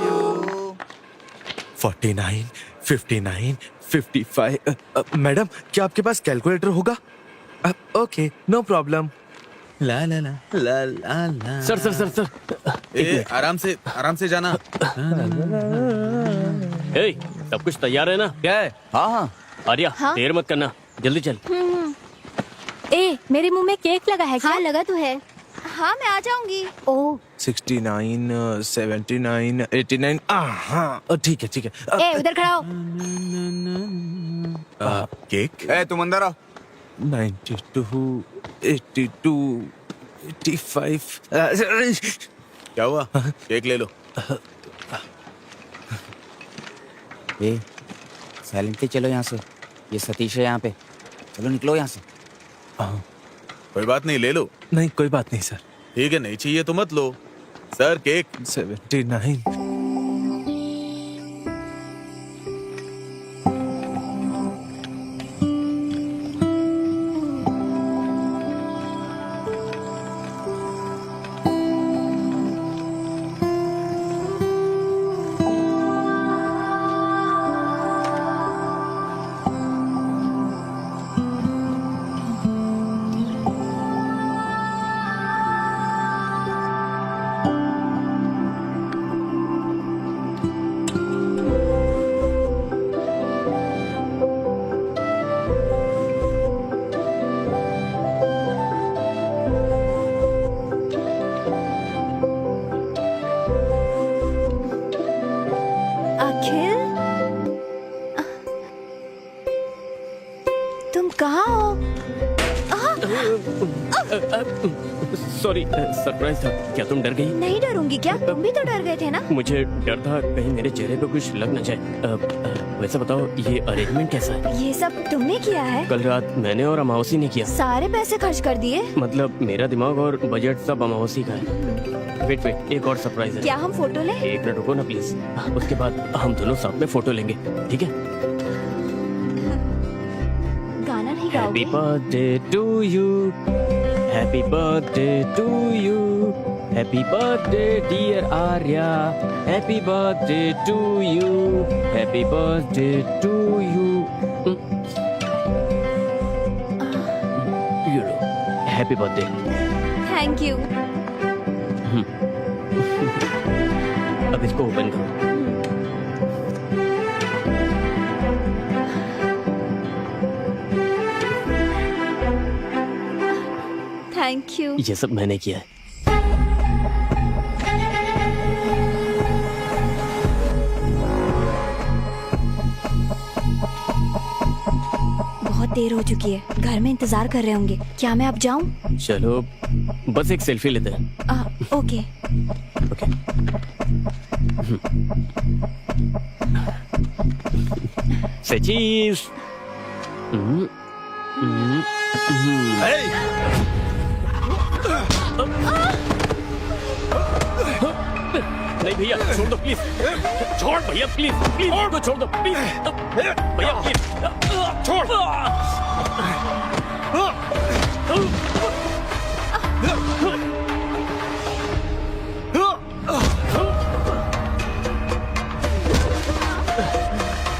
G: 49, 59, 55। Madam, क्या आपके पास कैलकुलेटर होगा? Okay, no problem. ला ला ला ला ला ला।
D: सर सर सर सर,
C: ए, आराम से जाना।
D: ए, सब कुछ तैयार है ना?
B: क्या है?
H: हाँ हाँ।
D: आर्या, देर मत करना, जल्दी चल।
F: ए, मेरे मुंह में केक लगा है क्या? हाँ लगा तो है। हाँ मैं आ जाऊंगी। ओह
G: 69, 79, 89। हाँ, ठीक है ठीक है।
F: ए उधर खड़ा हो।
C: केक?
B: ए तुम अंदर आओ।
G: 92, 82, 85।
C: क्या हुआ? केक ले लो।
H: ए साइलेंटली चलो यहाँ से। ये सतीश है यहाँ पे। चलो निकलो यहाँ से।
C: कोई बात नहीं, ले लो।
G: नहीं, कोई बात नहीं सर।
C: ठीक है, नहीं चाहिए तो मत लो। Sir cake.
G: 79।
F: अखिल, तुम कहाँ हो?
D: सॉरी, सरप्राइज था। क्या तुम डर गई?
F: नहीं डरूंगी क्या? तुम भी तो डर गए थे ना?
D: मुझे डर था कहीं मेरे चेहरे पे कुछ लग न जाए। वैसे बताओ, ये अरेंजमेंट कैसा है?
F: ये सब तुमने किया है?
D: कल रात मैंने और अमावसी ने किया।
F: सारे पैसे खर्च कर दिए?
D: मतलब मेरा दिमाग और बजट सब अमावसी का है। वेट, एक और सरप्राइज है।
F: क्या हम फोटो लें?
D: एक मिनट रुको ना प्लीज। उसके बाद हम दोनों साथ में फोटो लेंगे, ठीक है?
F: गाना नहीं
D: हैप्पी
F: गाओगे?
D: Birthday to you, happy birthday to you, happy birthday dear Arya, happy birthday to you, happy birthday to you. Happy birthday.
F: Thank you.
D: अब इसको ओपन करो।
F: Thank you.
D: ये सब मैंने किया है।
F: बहुत देर हो चुकी है, घर में इंतजार कर रहे होंगे। क्या मैं अब जाऊं?
D: चलो बस एक सेल्फी लेते हैं।
F: ओके।
D: ओके। Say cheese. नहीं भैया, छोड़ दो प्लीज। छोड़ भैया प्लीज, प्लीज छोड़ दो प्लीज। भैया प्लीज छोड़।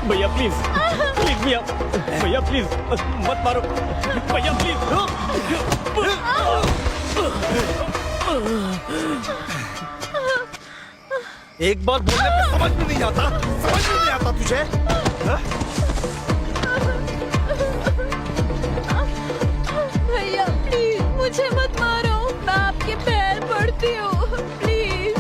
D: भैया प्लीज प्लीज भैया भैया प्लीज मत मारो भैया प्लीज।
I: एक बार बोलने पे समझ में नहीं आता, समझ में नहीं आता तुझे? हाँ?
F: भैया प्लीज मुझे मत मारो, मैं आपके पैर पड़ती हूँ प्लीज।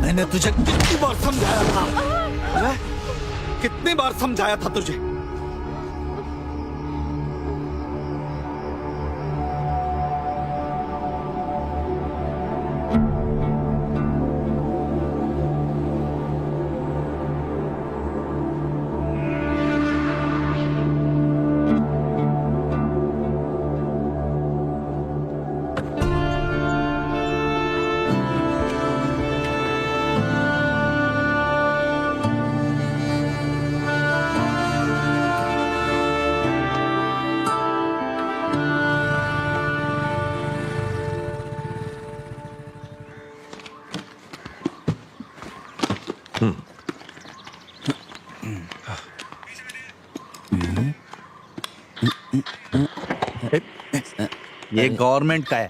I: मैंने तुझे कितनी बार समझाया था? हैं? कितनी बार समझाया था तुझे?
B: ये गवर्नमेंट का है।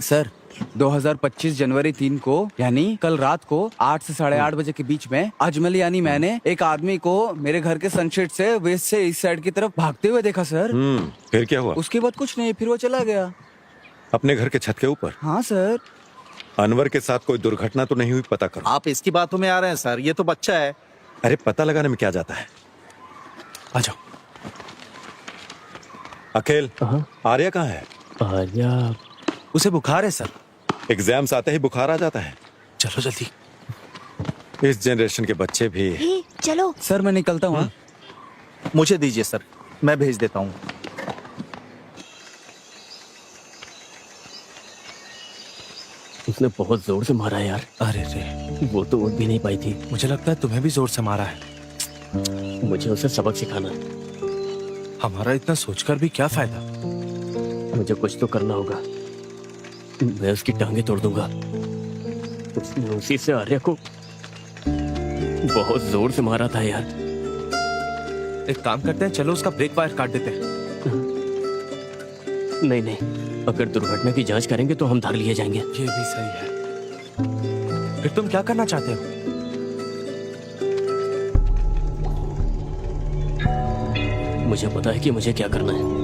H: सर 2025 जनवरी 3 को यानी कल रात को 8 से 8:30 बजे के बीच में अजमल यानी मैंने एक आदमी को मेरे घर के सनसेट से वेस्ट से इस साइड की तरफ भागते हुए देखा सर।
A: फिर क्या हुआ?
H: उसके बाद कुछ नहीं, फिर वो चला गया।
A: अपने घर के छत के ऊपर?
H: हाँ सर।
A: अनवर के साथ कोई दुर्घटना तो नहीं हुई? पता करो।
B: आप इसकी बातों में आ रहे हैं सर, ये तो बच्चा है।
A: अरे पता लगाने में क्या जाता है?
G: आ जाओ।
A: अकेल, आर्या कहाँ है?
D: आर्या
G: उसे बुखार है सर।
A: एग्जाम्स आते ही बुखार आ जाता है।
G: चलो जल्दी।
A: इस जनरेशन के बच्चे भी।
J: हे, चलो।
H: सर मैं निकलता हूँ।
B: मुझे दीजिए सर, मैं भेज देता हूँ।
D: उसने बहुत जोर से मारा यार।
G: अरे रे,
D: वो तो उठ भी नहीं पाई थी।
G: मुझे लगता है तुम्हें भी जोर से मारा है।
D: मुझे उसे सबक सिखाना।
G: हमारा इतना सोचकर भी क्या फायदा?
D: मुझे कुछ तो करना होगा। मैं उसकी टांगे तोड़ दूंगा। उसने उसी से आर्या को बहुत जोर से मारा था यार।
G: एक काम करते हैं, चलो उसका ब्रेक वायर काट देते हैं।
D: नहीं नहीं, अगर दुर्घटना की जांच करेंगे तो हम धर लिए जाएंगे।
G: ये भी सही है। फिर तुम क्या करना चाहते हो?
D: मुझे पता है कि मुझे क्या करना है।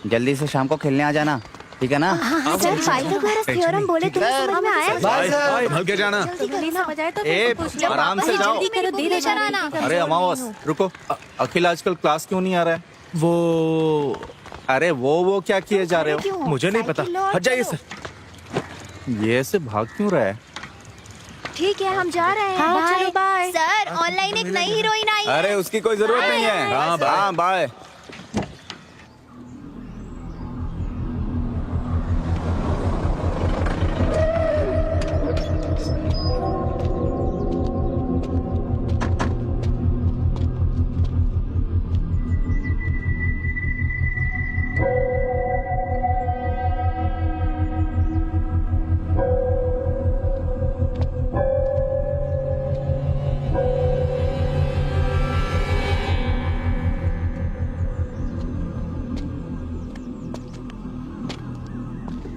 H: जल्दी से शाम को खेलने आ जाना, ठीक है ना?
J: सर पाइथागोरस थ्योरम बोले तुम्हें समझ में आया?
B: Bye sir.
C: संभल के जाना।
B: आराम से जाओ।
J: जल्दी करो, देर हो जा रहा है ना।
B: अरे अमावस रुको, अखिल आजकल क्लास क्यों नहीं आ रहा है? वो क्या किए जा रहे हो?
G: मुझे नहीं पता, हट जाइए सर।
B: ये ऐसे भाग क्यों रहा है?
J: ठीक है हम जा रहे हैं। Bye bye. सर ऑनलाइन एक नई हीरोइन आई है।
B: अरे उसकी कोई जरूरत नहीं है। हाँ बाय।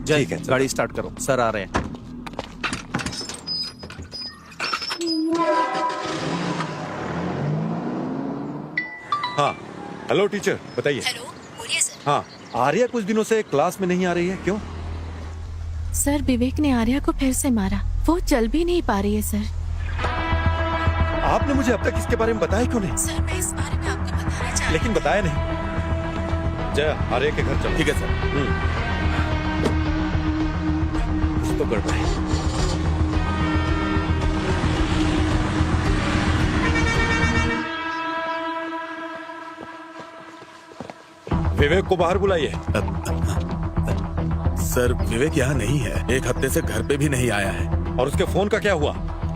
A: ठीक है,
B: गाड़ी स्टार्ट करो, सर आ रहे हैं।
A: हाँ, हेलो टीचर, बताइए।
F: हेलो, बोलिए सर।
A: हाँ, आर्या कुछ दिनों से क्लास में नहीं आ रही है, क्यों?
E: सर विवेक ने आर्या को फिर से मारा, वो चल भी नहीं पा रही है सर।
A: आपने मुझे अब तक इसके बारे में बताया क्यों नहीं?
E: सर मैं इस बारे में आपको बताना चाहती
A: लेकिन बताया नहीं। जय, आर्या के घर चलो।
C: ठीक है सर।
A: कुछ तो गड़बड़ है। विवेक को बाहर बुलाइए।
C: सर विवेक यहाँ नहीं है, एक हफ्ते से घर पे भी नहीं आया है।
A: और उसके फोन का क्या हुआ?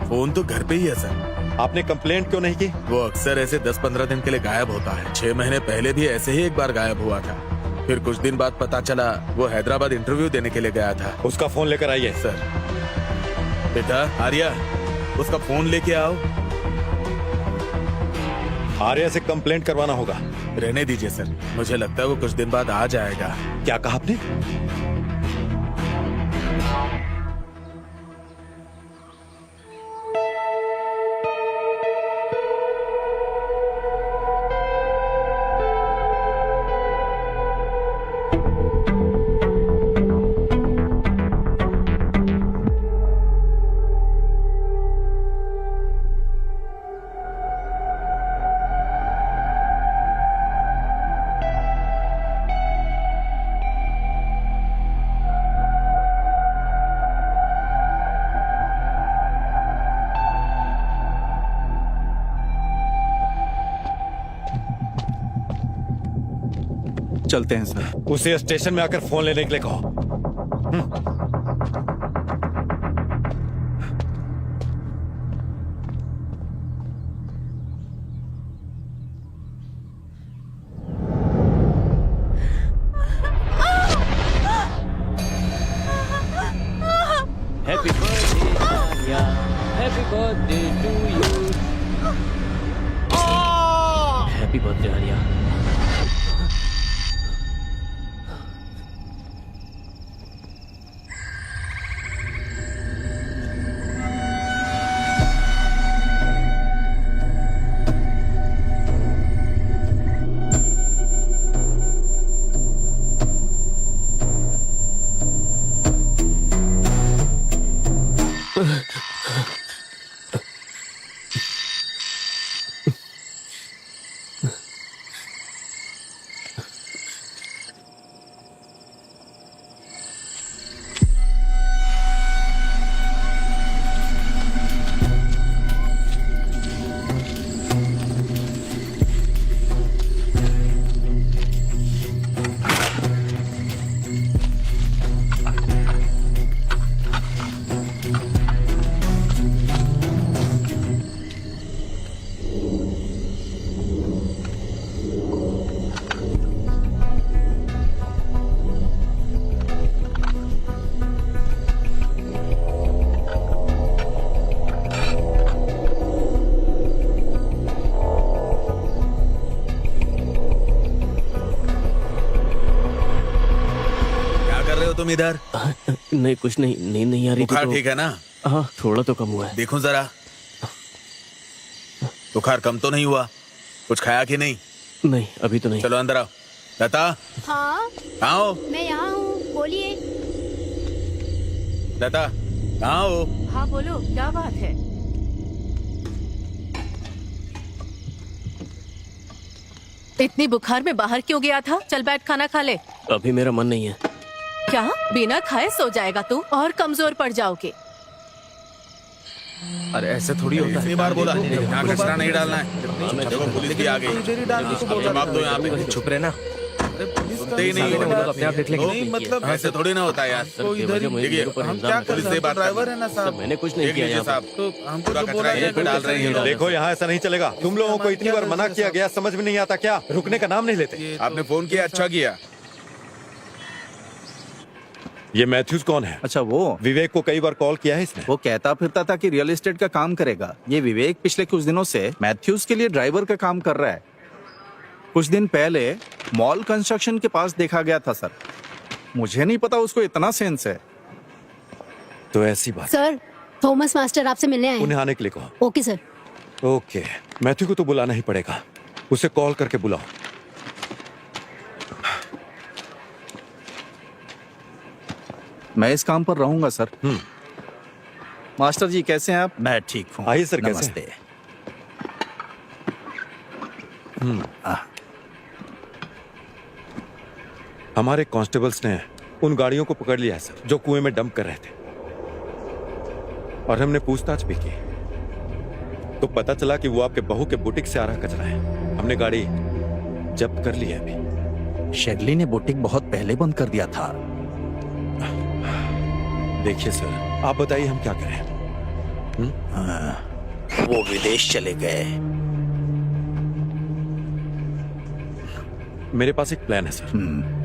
C: फोन तो घर पे ही है सर।
A: आपने कंप्लेंट क्यों नहीं की?
C: वो अक्सर ऐसे 10-15 दिन के लिए गायब होता है। 6 महीने पहले भी ऐसे ही एक बार गायब हुआ था। फिर कुछ दिन बाद पता चला वो हैदराबाद इंटरव्यू देने के लिए गया था।
A: उसका फोन लेकर आइए।
C: सर बेटा आर्या, उसका फोन लेके आओ।
A: आर्या से कंप्लेंट करवाना होगा।
C: रहने दीजिए सर, मुझे लगता है वो कुछ दिन बाद आ जाएगा।
A: क्या कहा आपने?
B: चलते हैं सर।
A: उसे स्टेशन में आकर फोन लेने के लिए कहो।
D: Happy birthday Arya, happy birthday to you, happy birthday Arya.
C: तुम इधर?
D: नहीं कुछ नहीं, नींद नहीं आ रही थी
C: बुखार
D: तो।
C: ठीक है ना?
D: हाँ थोड़ा तो कम हुआ है।
C: देखो जरा, बुखार कम तो नहीं हुआ? कुछ खाया कि नहीं?
D: नहीं अभी तो नहीं।
C: चलो अंदर आओ, लता
J: हाँ
C: कहाँ हो?
J: मैं यहाँ हूँ, बोलिए।
C: लता कहाँ हो?
E: हाँ बोलो, क्या बात है? इतनी बुखार में बाहर क्यों गया था? चल बैठ खाना खा ले।
D: अभी मेरा मन नहीं है।
E: क्या बिना खाए सो जाएगा तू? और कमजोर पड़ जाओगे।
G: अरे ऐसे थोड़ी होता है।
C: इतनी बार बोला यहाँ कचरा नहीं डालना है। देखो पुलिस भी आ गई। जवाब दो यहाँ पे।
G: चुप रहे ना।
C: सुनते ही नहीं
G: वो तो अपने आप देख लेंगे।
C: नहीं, मतलब ऐसे थोड़ी ना होता है यार। देखिए हम क्या कर सकते हैं? ड्राइवर है ना साहब।
D: मैंने कुछ नहीं किया यहाँ
C: साहब, तो हम पूरा कचरा यहीं पे डाल रहे हैं।
A: देखो यहाँ ऐसा नहीं चलेगा। तुम लोगों को इतनी बार मना किया गया, समझ में नहीं आता क्या? रुकने का नाम नहीं लेते।
C: आपने फोन किया, अच्छा किया।
A: ये मैथ्यूज कौन है?
B: अच्छा वो
A: विवेक को कई बार कॉल किया है इसने।
B: वो कहता फिरता था कि रियल एस्टेट का काम करेगा। ये विवेक पिछले कुछ दिनों से मैथ्यूज के लिए ड्राइवर का काम कर रहा है। कुछ दिन पहले मॉल कंस्ट्रक्शन के पास देखा गया था सर। मुझे नहीं पता उसको इतना सेंस है।
A: तो ऐसी बात।
J: सर, थॉमस मास्टर आपसे मिलने आए
A: उन्हें
J: हैं।
A: आने के लिए कहो।
J: Okay sir.
A: ओके, मैथ्यू को तो बुलाना ही पड़ेगा। उसे कॉल करके बुलाओ।
B: मैं इस काम पर रहूंगा सर। मास्टर जी कैसे हैं आप?
I: मैं ठीक हूँ।
A: आइए सर, कैसे
I: नमस्ते।
A: हमारे कांस्टेबल्स ने उन गाड़ियों को पकड़ लिया है सर, जो कुएं में डंप कर रहे थे। और हमने पूछताछ भी की तो पता चला कि वो आपके बहू के बुटीक से आ रहा कचरा है। हमने गाड़ी जब्त कर ली है अभी।
I: शेगली ने बुटीक बहुत पहले बंद कर दिया था।
A: देखिए सर, आप बताइए हम क्या करें?
I: वो विदेश चले गए।
A: मेरे पास एक प्लान है सर।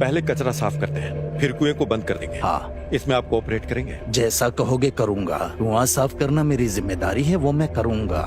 A: पहले कचरा साफ करते हैं, फिर कुएं को बंद कर देंगे।
I: हाँ,
A: इसमें आप कोऑपरेट करेंगे?
I: जैसा कहोगे करूंगा। कुआं साफ करना मेरी जिम्मेदारी है, वो मैं करूंगा।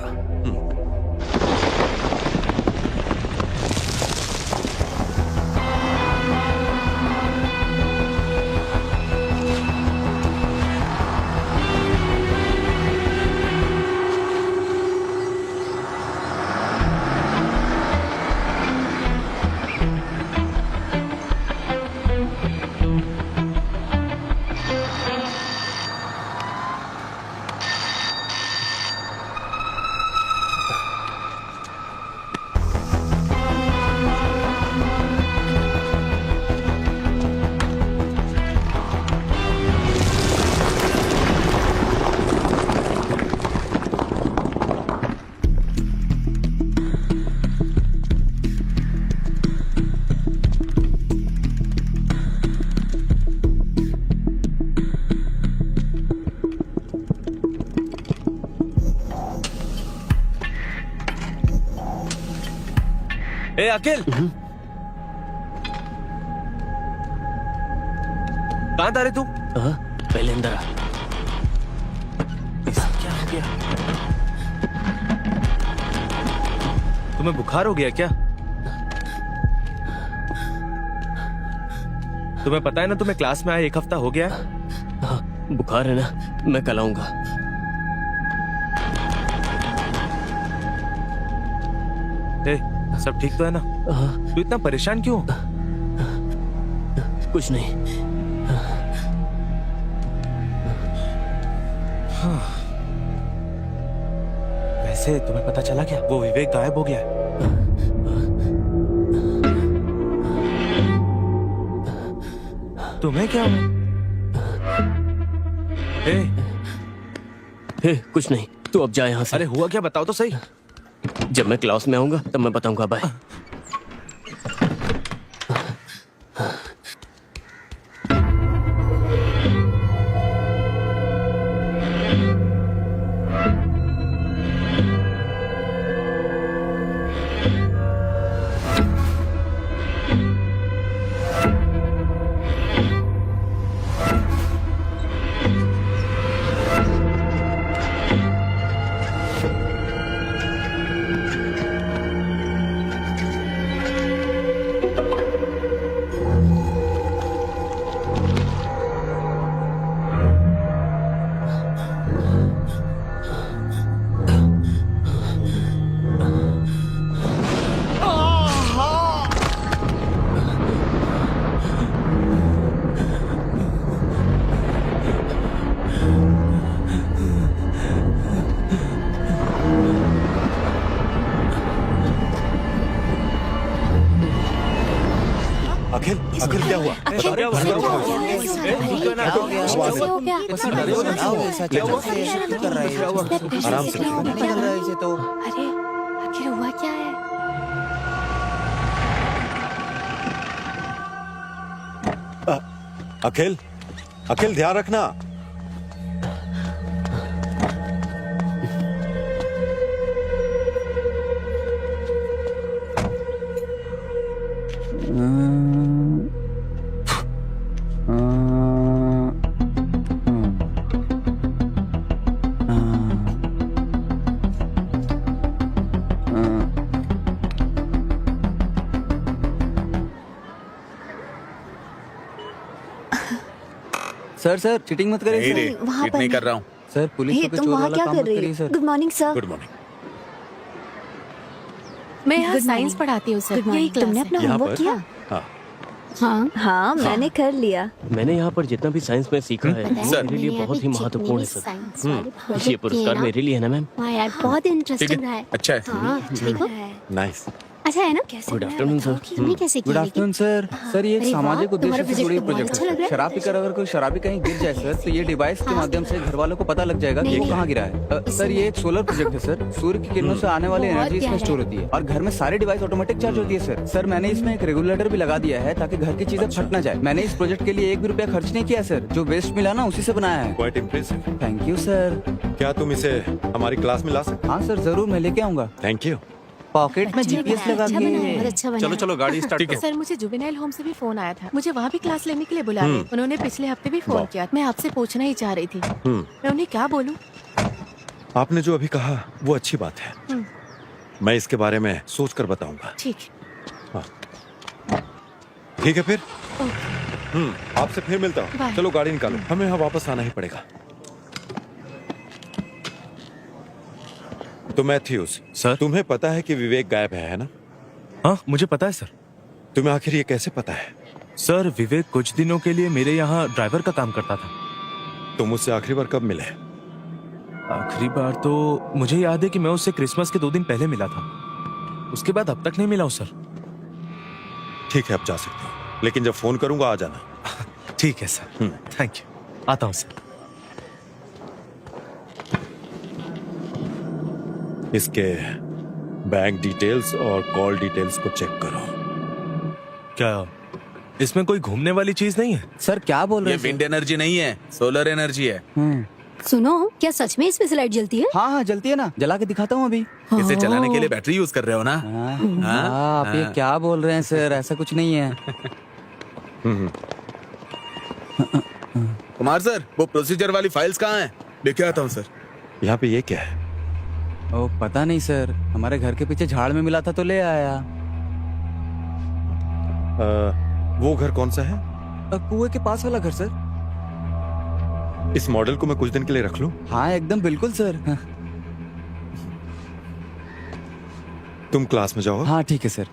G: ए अखिल, कहाँ था रे तू?
D: पहले अंदर आ।
G: क्या हो गया? तुम्हें बुखार हो गया क्या? तुम्हें पता है ना, तुम्हें क्लास में आए 1 हफ्ता हो गया।
D: हाँ, बुखार है ना, मैं कल आऊंगा।
G: ए, सब ठीक तो है ना? तू इतना परेशान क्यों?
D: कुछ नहीं।
G: वैसे तुम्हें पता चला क्या, वो विवेक गायब हो गया है। तुम्हें क्या हुआ?
D: कुछ नहीं, तू अब जा यहाँ से।
G: अरे हुआ क्या, बताओ तो सही।
D: जब मैं क्लास में आऊंगा तब मैं बताऊंगा। बाय।
A: हुआ?
J: अखिल,
A: बताओ,
J: कैसे
A: बताओ,
J: हो गया? कैसे हो गया?
A: आराम से।
J: अरे आखिर हुआ क्या है?
A: अखिल, अखिल ध्यान रखना।
H: सर चीटिंग मत करिए
C: नहीं
H: सर।
C: रे,
J: वहाँ
C: चीट
J: पर
C: नहीं कर रहा हूँ।
H: सर पुलिस
J: हे,
H: को
J: तुम
H: चोर
J: वहाँ
H: वाला
J: क्या
H: काम
J: कर
H: मत
J: रही
H: करिए
J: हो?
H: Sir.
J: Good morning sir.
C: Good morning.
E: मैं यहाँ
F: Good
E: साइंस
F: morning.
E: पढ़ाती हूँ सर।
J: गुड
E: यही
J: मॉर्निंग। तुमने
E: क्लास
J: अपना
A: यहाँ
J: होमवर्क
A: पर?
J: किया?
A: हाँ,
J: हाँ
F: हाँ मैंने कर लिया।
D: मैंने यहाँ पर जितना भी साइंस में सीखा है
J: पता है,
D: वो मेरे लिए
J: मैंने
D: बहुत ही
J: अभी
D: महत्वपूर्ण है
J: जितने
D: सर।
J: साइंस वाले प्रोजेक्ट
D: ये पुरस्कार
J: किए ना,
D: मेरे लिए है ना मैम?
J: हाँ यार बहुत
C: ठीक
J: इंटरेस्टिंग रहा
C: है,
J: है।
C: अच्छा है।
J: हाँ ठीक हो?
A: नाइस।
J: अच्छा है ना?
D: Good afternoon sir.
J: तुमने कैसे
H: गुड
J: किया?
H: Afternoon sir. सर ये एक
J: अरे वाह,
H: सामाजिक
J: तुम्हारा
H: उद्देश्य से जुड़ी
J: प्रोजेक्ट बहुत
H: प्रोजेक्ट
J: अच्छा लग रहा
H: है।
J: है।
H: शराब पीकर अगर कोई शराबी कहीं गिर जाए सर तो ये डिवाइस के माध्यम से घर वालों को पता लग जाएगा कि
J: नहीं,
H: ये
J: नहीं।
H: कहाँ गिरा है। सर ये एक सोलर प्रोजेक्ट है सर। सूर्य की किरणों से आने वाली
J: बहुत
H: एनर्जी इसमें
J: प्यारा
H: स्टोर होती है और घर में सारी डिवाइस ऑटोमेटिक चार्ज होती है सर। मैंने इसमें एक रेगुलेटर भी लगा दिया है ताकि घर की चीजें फट ना जाए। मैंने इस प्रोजेक्ट के लिए 1 भी रुपया खर्च नहीं किया सर। जो वेस्ट मिला ना उसी से बनाया है।
A: Quite impressive.
H: Thank you sir.
A: क्या तुम इसे हमारी क्लास में ला सकते?
H: हाँ सर जरूर मैं लेके आऊंगा।
A: Thank you.
H: पॉकेट में जीपीएस लगा
J: अच्छा बना है,
H: के।
J: बहुत अच्छा बना है।
B: चलो गाड़ी स्टार्ट करो।
E: सर मुझे जुवेनाइल होम से भी फोन आया था। मुझे वहाँ भी क्लास लेने के लिए बुला रहे। उन्होंने पिछले हफ्ते भी फोन किया। मैं आपसे पूछना ही चाह रही थी। मैं उन्हें क्या बोलूँ?
A: आपने जो अभी कहा वो अच्छी बात है। मैं इसके बारे में सोच कर बताऊंगा।
E: ठीक।
A: ठीक है फिर। आपसे फिर मिलता हूँ।
E: बाय।
A: चलो गाड़ी निकालो, हमें यहाँ वापस आना ही पड़ेगा। तो मैथ्यूस
G: सर।
A: तुम्हें पता है कि विवेक गायब है ना?
G: हाँ मुझे पता है सर।
A: तुम्हें आखिर ये कैसे पता है?
G: सर विवेक कुछ दिनों के लिए मेरे यहाँ ड्राइवर का काम करता था।
A: तुम मुझसे आखिरी बार कब मिले?
G: आखिरी बार तो मुझे याद है कि मैं उससे क्रिसमस के 2 दिन पहले मिला था। उसके बाद अब तक नहीं मिला हूँ सर।
A: ठीक है, अब जा सकते हो, लेकिन जब फोन करूंगा आ जाना।
G: ठीक है सर। Thank you. आता हूँ सर।
A: इसके बैंक डिटेल्स और कॉल डिटेल्स को चेक करो।
G: क्या इसमें कोई घूमने वाली चीज नहीं है?
H: सर क्या बोल रहे
C: ये
H: हैं
C: विंड एनर्जी नहीं है, सोलर एनर्जी है।
J: सुनो, क्या सच में इसमें से लाइट जलती है?
H: हाँ जलती है ना, जला के दिखाता हूँ अभी।
C: इसे चलाने के लिए बैटरी यूज कर रहे हो ना?
H: हाँ, आप ये क्या बोल रहे हैं सर, ऐसा कुछ नहीं है।
C: कुमार सर, वो प्रोसीजर वाली फाइल्स कहाँ हैं? लेके आता हूँ सर।
A: यहाँ पे ये क्या है?
H: ओ पता नहीं सर, हमारे घर के पीछे झाड़ में मिला था तो ले आया।
A: वो घर कौन सा है?
H: कुएं के पास वाला घर सर।
A: इस मॉडल को मैं कुछ दिन के लिए रख लूं?
H: हाँ एकदम बिल्कुल सर।
A: तुम क्लास में जाओ।
H: हाँ ठीक है सर।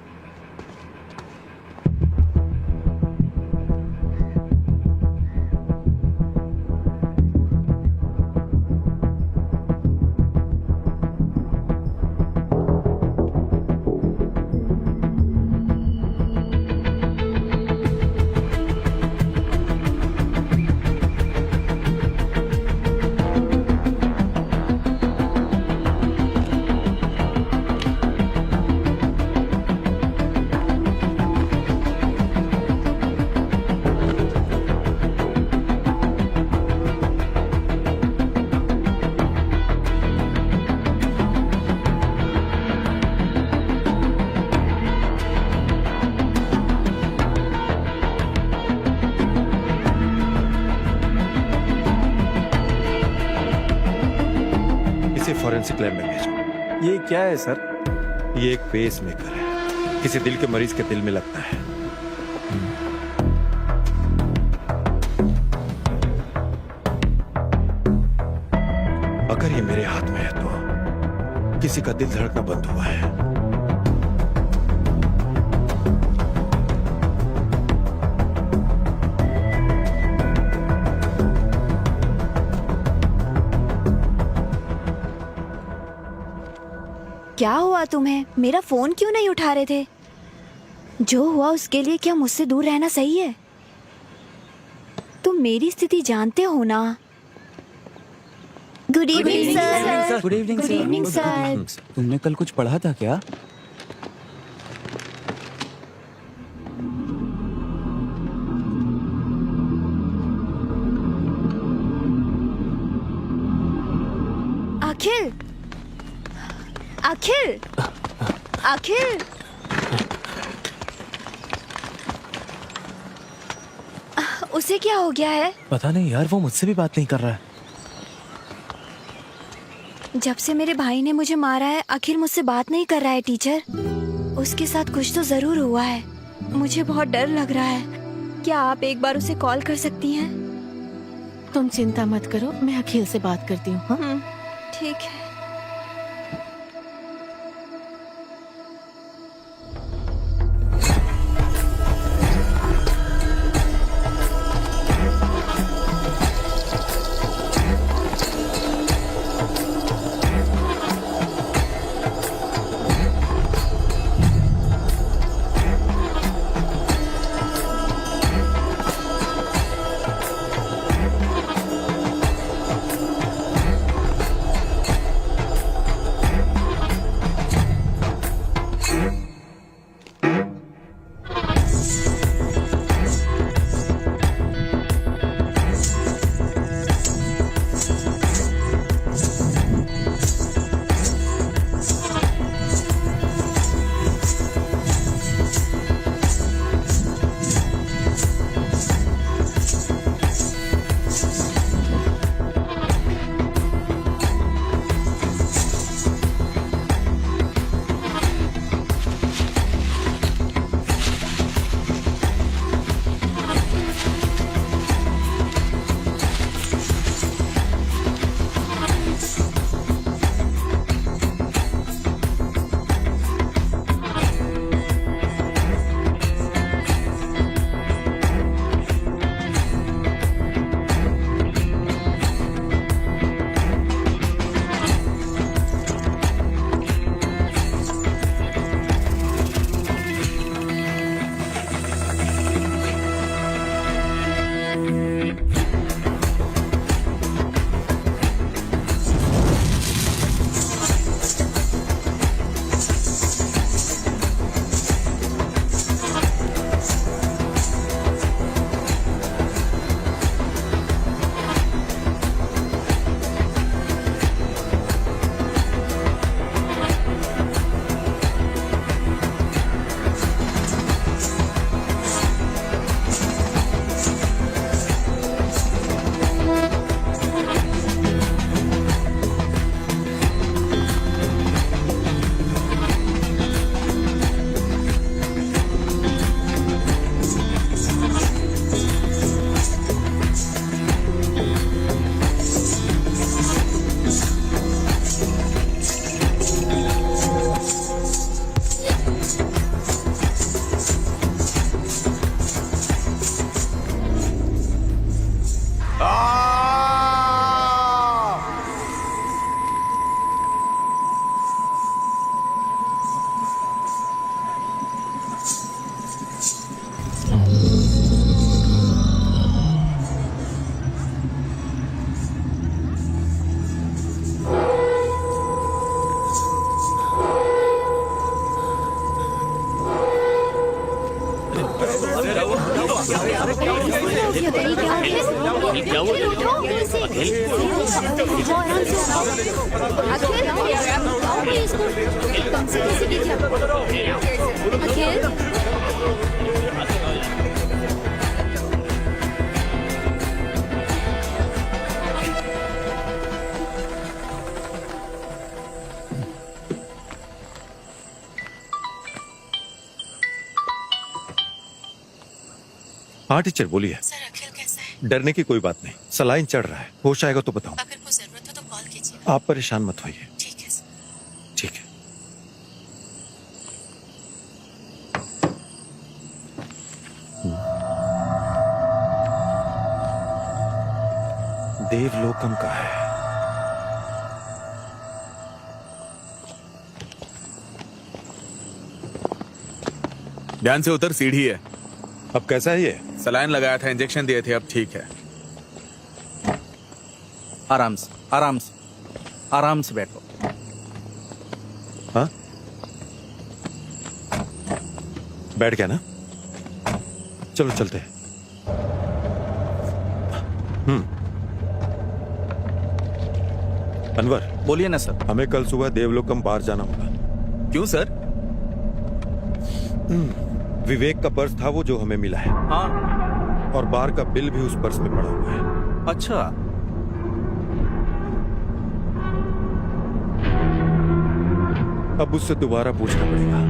A: इसे फॉरेंसिक लैब में भेजो।
B: ये क्या है सर?
A: ये एक पेस मेकर है, किसी दिल के मरीज के दिल में लगता है। अगर ये मेरे हाथ में है तो किसी का दिल धड़कना बंद हुआ है।
F: क्या हुआ तुम्हें? मेरा फोन क्यों नहीं उठा रहे थे? जो हुआ उसके लिए क्या मुझसे दूर रहना सही है? मेरी स्थिति जानते हो ना।
J: Good evening sir.
H: Good evening
J: good evening sir.
H: तुमने कल कुछ पढ़ा था क्या?
F: अखिल, अखिल, अखिल, उसे क्या हो गया है?
G: पता नहीं यार, वो मुझसे भी बात नहीं कर रहा है।
F: जब से मेरे भाई ने मुझे मारा है, अखिल मुझसे बात नहीं कर रहा है टीचर। उसके साथ कुछ तो जरूर हुआ है। मुझे बहुत डर लग रहा है। क्या आप एक बार उसे कॉल कर सकती हैं?
E: तुम चिंता मत करो, मैं अखिल से बात करती हूँ। हाँ?
F: ठीक है।
A: हाँ टीचर बोलिए।
E: सर अखिल कैसा है?
A: डरने की कोई बात नहीं, सलाइन चढ़ रहा है, होश आएगा तो बताऊं।
E: अगर कोई जरूरत हो तो कॉल कीजिए।
A: आप परेशान मत होइए।
E: ठीक है सर।
A: ठीक है। देवलोकम का है।
C: ध्यान से उतर, सीढ़ी है।
A: अब कैसा है ये?
C: सलाइन लगाया था, इंजेक्शन दिए थे, अब ठीक है।
B: आराम से, आराम से, आराम से बैठो।
A: हाँ, बैठ गया ना? चलो चलते हैं। अनवर,
B: बोलिए ना सर।
A: हमें कल सुबह देवलोकम बार जाना होगा।
B: क्यों सर?
A: विवेक का पर्स था वो जो हमें मिला है,
B: हाँ।
A: और बार का बिल भी उस पर्स में पड़ा हुआ है।
B: अच्छा,
A: अब उससे दोबारा पूछना पड़ेगा।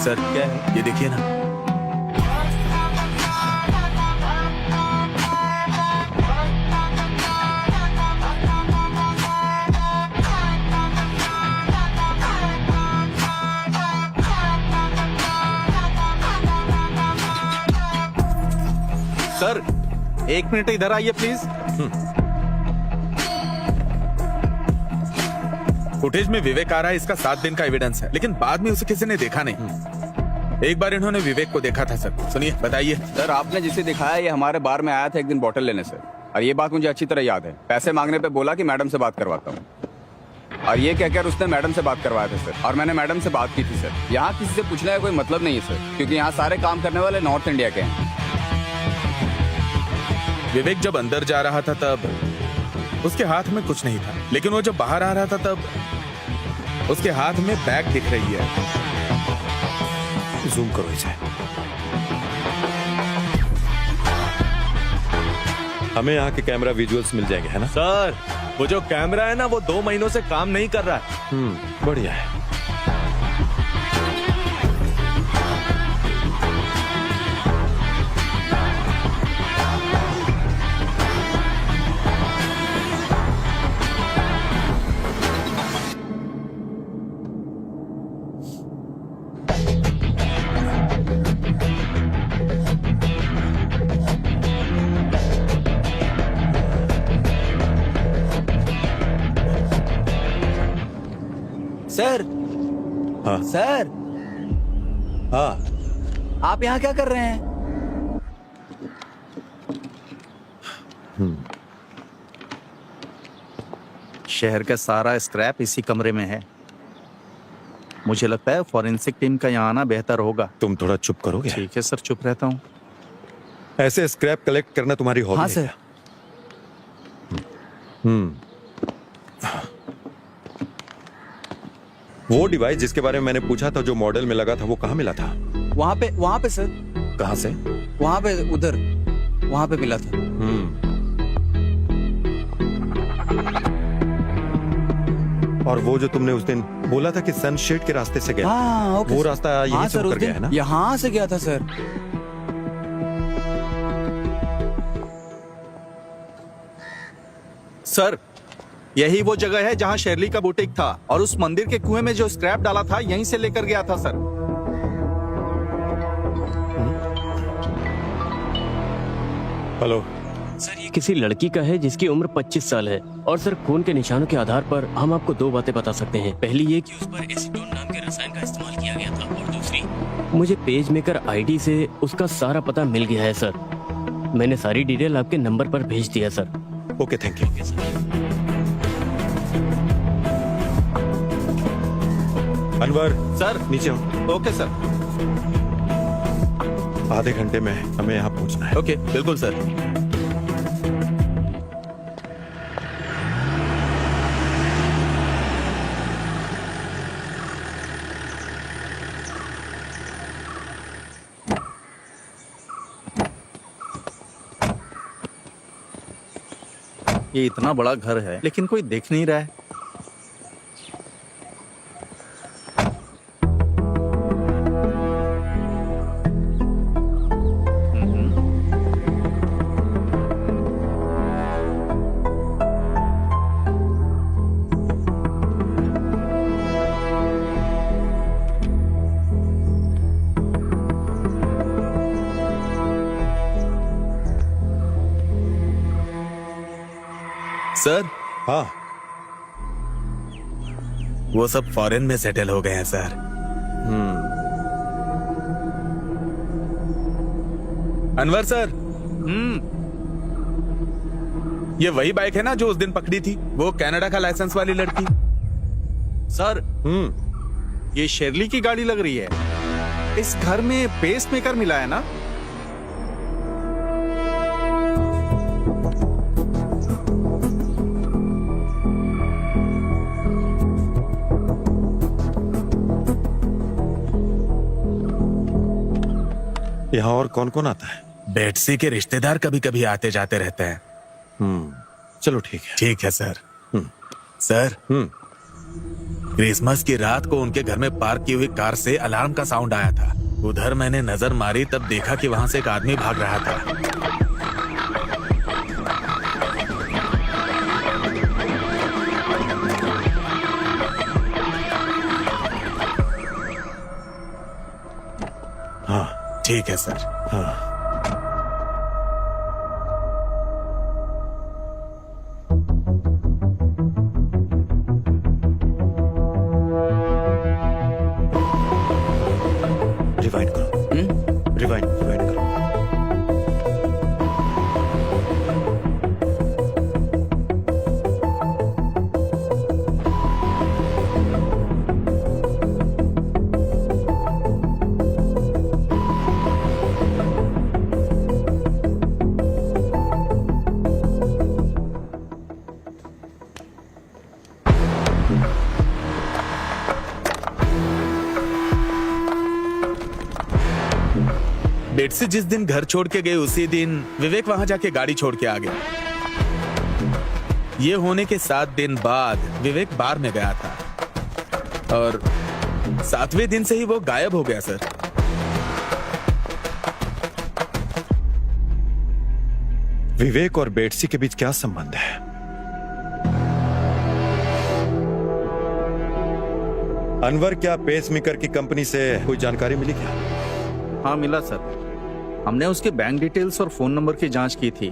C: सर क्या है ये देखिए ना।
B: सर एक मिनट इधर आइए प्लीज।
C: फुटेज में विवेक आ रहा है, इसका 7 दिन का एविडेंस है, लेकिन बाद में उसे किसी ने देखा नहीं। एक बार इन्होंने विवेक को देखा था सर। सुनिए, बताइए।
H: सर आपने जिसे दिखाया ये हमारे बार में आया था एक दिन बॉटल लेने से, और ये बात मुझे अच्छी तरह याद है। पैसे मांगने पे बोला कि मैडम से बात करवाता हूँ, और ये कहकर उसने मैडम से बात करवाया था सर, और मैंने मैडम से बात की थी सर। यहाँ किसी से पूछने का कोई मतलब नहीं है सर, क्योंकि यहाँ सारे काम करने वाले नॉर्थ इंडिया के हैं।
C: विवेक जब अंदर जा रहा था तब उसके हाथ में कुछ नहीं था, लेकिन वो जब बाहर आ रहा था तब उसके हाथ में बैग दिख रही है।
A: जूम करो इसे। हमें यहाँ के कैमरा विजुअल्स मिल जाएंगे, है ना?
G: सर वो जो कैमरा है ना वो 2 महीनों से काम नहीं कर रहा है।
A: बढ़िया है।
H: सर,
A: हाँ
H: सर
A: हाँ,
H: आप यहाँ क्या कर रहे हैं?
B: शहर का सारा स्क्रैप इसी कमरे में है। मुझे लगता है फॉरेंसिक टीम का यहाँ आना बेहतर होगा।
A: तुम थोड़ा चुप करोगे?
B: ठीक है सर, चुप रहता हूँ।
A: ऐसे स्क्रैप कलेक्ट करना तुम्हारी हॉबी
H: हाँ
A: है
H: सर।
A: क्या? वो डिवाइस जिसके बारे में मैंने पूछा था, जो मॉडल में लगा था, वो कहाँ मिला था?
H: वहाँ पे सर।
A: कहाँ से?
H: वहाँ पे उधर, वहाँ पे मिला था।
A: और वो जो तुमने उस दिन बोला था कि सनशेड के रास्ते से गया,
H: हाँ, ओके
A: वो
H: सर।
A: रास्ता यहीं
H: हाँ
A: से
H: सर,
A: होकर
H: उस
A: गया है
H: दिन
A: ना?
H: यहाँ से गया था सर।
B: सर यही वो जगह है जहाँ शेरली का बुटीक था, और उस मंदिर के कुएं में जो स्क्रैप डाला था यहीं से लेकर गया था सर।
A: हेलो
D: सर ये किसी लड़की का है जिसकी उम्र 25 साल है, और सर खून के निशानों के आधार पर हम आपको 2 बातें बता सकते हैं। पहली ये कि उस पर एसीटोन नाम के रसायन का इस्तेमाल किया गया था, और दूसरी मुझे पेज मेकर आईडी से उसका सारा पता मिल गया है सर। मैंने सारी डिटेल आपके नंबर पर भेज दिया sir.
A: Okay, thank you. Anwar
B: sir
A: नीचे हो।
B: Okay sir.
A: आधे घंटे में हमें यहाँ पहुँचना है।
B: ओके बिल्कुल सर। ये इतना बड़ा घर है लेकिन कोई देख नहीं रहा है।
C: सर
A: हाँ।
C: वो सब फॉरेन में सेटल हो गए हैं सर। अनवर सर, ये वही बाइक है ना जो उस दिन पकड़ी थी, वो कनाडा का लाइसेंस वाली लड़की।
B: सर, ये शेरली की गाड़ी लग रही है। इस घर में पेस मेकर मिला है ना?
A: यहाँ और कौन कौन आता है?
C: बेटसी के रिश्तेदार कभी कभी आते जाते रहते हैं।
A: चलो ठीक है।
C: ठीक है सर। सर, क्रिसमस की रात को उनके घर में पार्क की हुई कार से अलार्म का साउंड आया था। उधर मैंने नजर मारी, तब देखा कि वहां से एक आदमी भाग रहा था।
A: हाँ
C: ठीक है सर।
A: हाँ। रिवाइंड करो। रिवाइंड करो।
C: बेटसी जिस दिन घर छोड़ के गए उसी दिन विवेक वहां जाके गाड़ी छोड़ के आ गया। ये होने के 7 दिन बाद विवेक बार में गया था और 7वें दिन से ही वो गायब हो गया सर।
A: विवेक और बेटसी के बीच क्या संबंध है? अनवर, क्या पेसमेकर की कंपनी से कोई जानकारी मिली क्या?
B: हाँ, मिला सर। हमने उसके बैंक डिटेल्स और फोन नंबर की जांच की थी।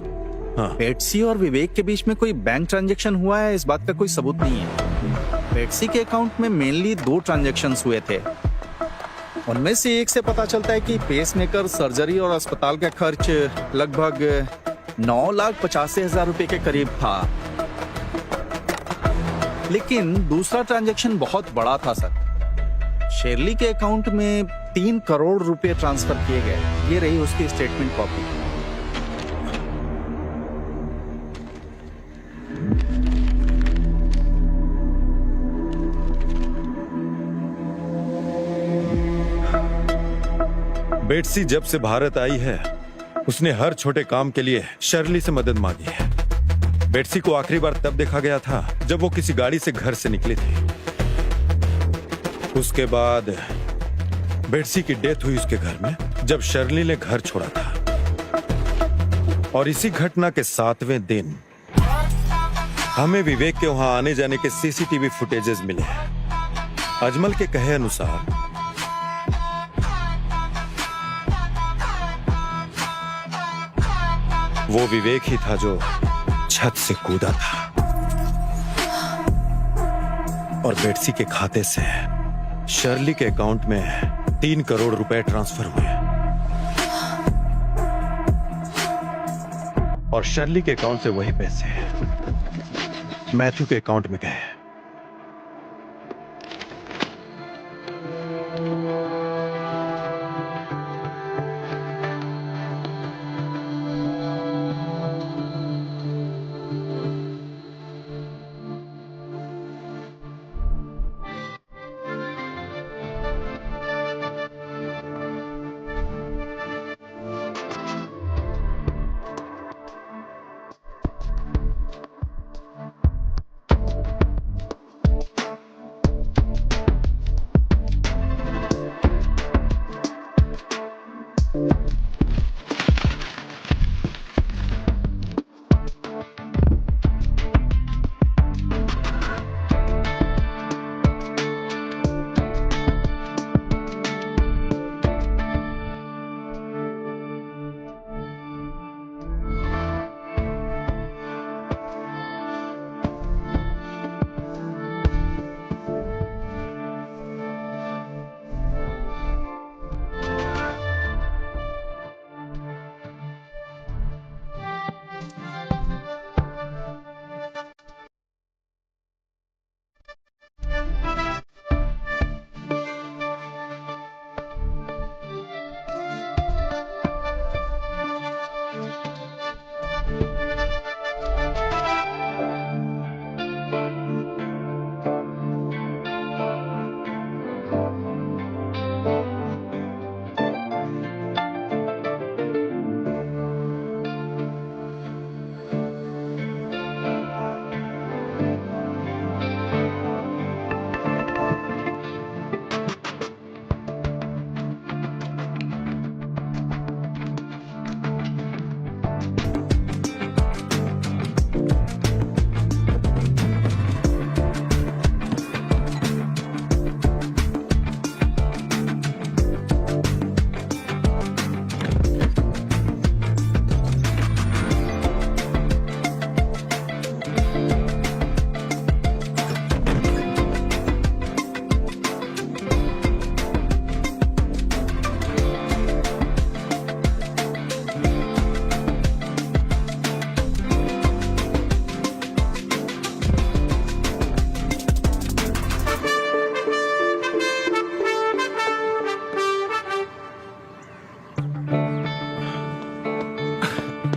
A: हाँ।
B: बेटसी और विवेक के बीच में कोई बैंक ट्रांजैक्शन हुआ है, इस बात का कोई सबूत नहीं है। बेटसी के अकाउंट में मेनली 2 ट्रांजैक्शंस हुए थे। उनमें से एक से पता चलता है कि पेसमेकर, सर्जरी और अस्पताल का खर्च लगभग 9,85,000 रुपए के करीब था। लेकिन दूसरा ट्रांजैक्शन बहुत बड़ा था सर। शेरली के अकाउंट में 3 करोड़ रुपए ट्रांसफर किए गए। ये रही उसकी स्टेटमेंट कॉपी।
A: बेटसी जब से भारत आई है उसने हर छोटे काम के लिए शर्ली से मदद मांगी है। बेटसी को आखिरी बार तब देखा गया था जब वो किसी गाड़ी से घर से निकली थी। उसके बाद बेटसी की डेथ हुई उसके घर में जब शर्ली ने घर छोड़ा था। और इसी घटना के 7वें दिन हमें विवेक के वहां आने जाने के सीसीटीवी फुटेजेस मिले हैं। अजमल के कहे अनुसार वो विवेक ही था जो छत से कूदा था और बेटसी के खाते से शर्ली के अकाउंट में 3 करोड़ रुपए ट्रांसफर हुए और शर्ली के अकाउंट से वही पैसे मैथ्यू के अकाउंट में गए।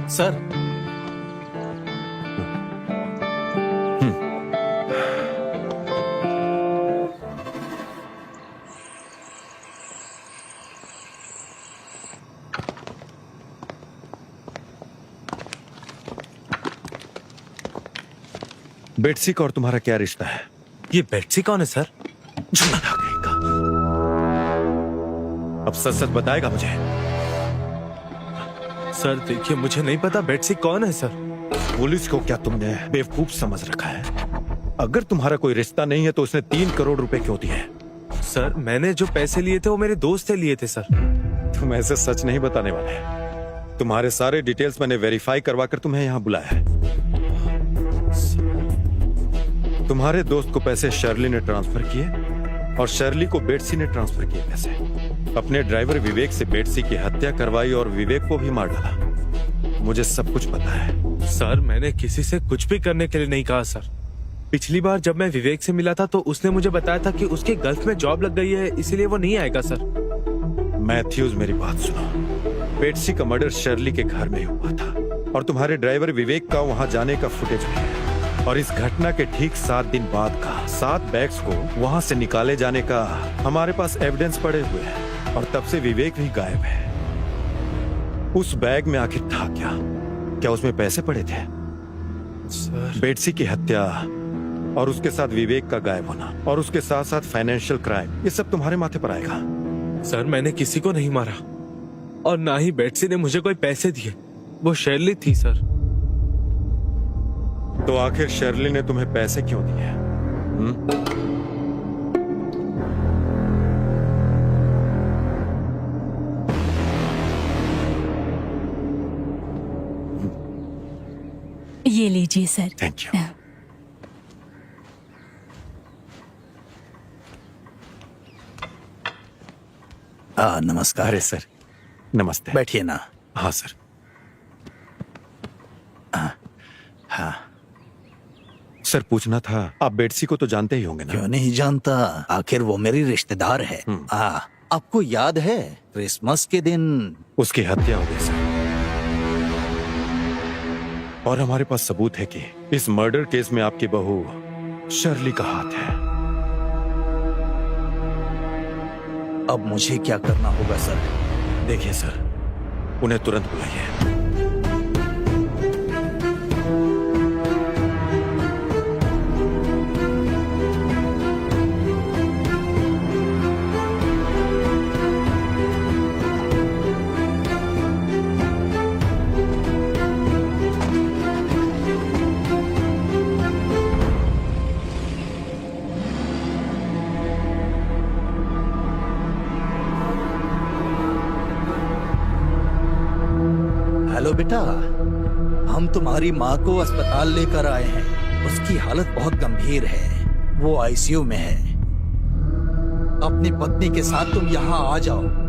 B: सर
A: बेटसी का और तुम्हारा क्या रिश्ता है?
G: ये बेटसी कौन है सर?
A: अब सच सच बताएगा मुझे?
G: सर देखिए मुझे नहीं पता बेटसी कौन है सर।
A: पुलिस को क्या तुमने बेवकूफ समझ रखा है? अगर तुम्हारा कोई रिश्ता नहीं है तो उसने 3 करोड़ रुपए क्यों दिए?
G: सर मैंने जो पैसे लिए थे वो मेरे दोस्त से लिए थे सर।
A: तुम ऐसे सच नहीं बताने वाले। तुम्हारे सारे डिटेल्स मैंने वेरीफाई करवा कर तुम्हें यहाँ बुलाया है। तुम्हारे दोस्त को पैसे शर्ली ने ट्रांसफर किए और शर्ली को बेटसी ने ट्रांसफर किए पैसे। अपने ड्राइवर विवेक से बेटसी की हत्या करवाई और विवेक को भी मार डाला। मुझे सब कुछ पता है।
G: सर मैंने किसी से कुछ भी करने के लिए नहीं कहा सर। पिछली बार जब मैं विवेक से मिला था तो उसने मुझे बताया था कि उसके गल्फ में जॉब लग गई है, इसीलिए वो नहीं आएगा सर।
A: मैथ्यूज मेरी बात सुनो। बेटसी का मर्डर शर्ली के घर में हुआ था और तुम्हारे ड्राइवर विवेक का वहां जाने का फुटेज है। और इस घटना के ठीक 7 दिन बाद का 7 बैग्स को वहां से निकाले जाने का हमारे पास एविडेंस पड़े हुए हैं। और तब से विवेक भी गायब है। उस बैग में आखिर था क्या? क्या उसमें पैसे पड़े थे?
G: सर
A: बेटसी की हत्या और उसके साथ विवेक का गायब होना और उसके साथ साथ फाइनेंशियल क्राइम, ये सब तुम्हारे माथे पर आएगा।
G: सर मैंने किसी को नहीं मारा और ना ही बेटसी ने मुझे कोई पैसे दिए। वो शर्ली थी सर।
A: तो आखिर शर्ली ने तुम्हें पैसे क्यों दिए?
K: ये लीजिए सर।
A: Thank you.
I: नमस्कार।
A: अरे सर नमस्ते।
I: बैठिए ना।
A: हाँ सर।
I: हाँ
A: सर पूछना था, आप बेटसी को तो जानते ही होंगे ना?
I: क्यों नहीं जानता, आखिर वो मेरी रिश्तेदार है। आपको याद है क्रिसमस के दिन
A: उसकी हत्या हो गई सर। और हमारे पास सबूत है कि इस मर्डर केस में आपकी बहू शर्ली का हाथ है।
I: अब मुझे क्या करना होगा सर?
A: देखिए सर, उन्हें तुरंत बुलाइए।
I: हेलो बेटा, हम तुम्हारी माँ को अस्पताल लेकर आए हैं। उसकी हालत बहुत गंभीर है, वो आईसीयू में है। अपनी पत्नी के साथ तुम यहाँ आ जाओ।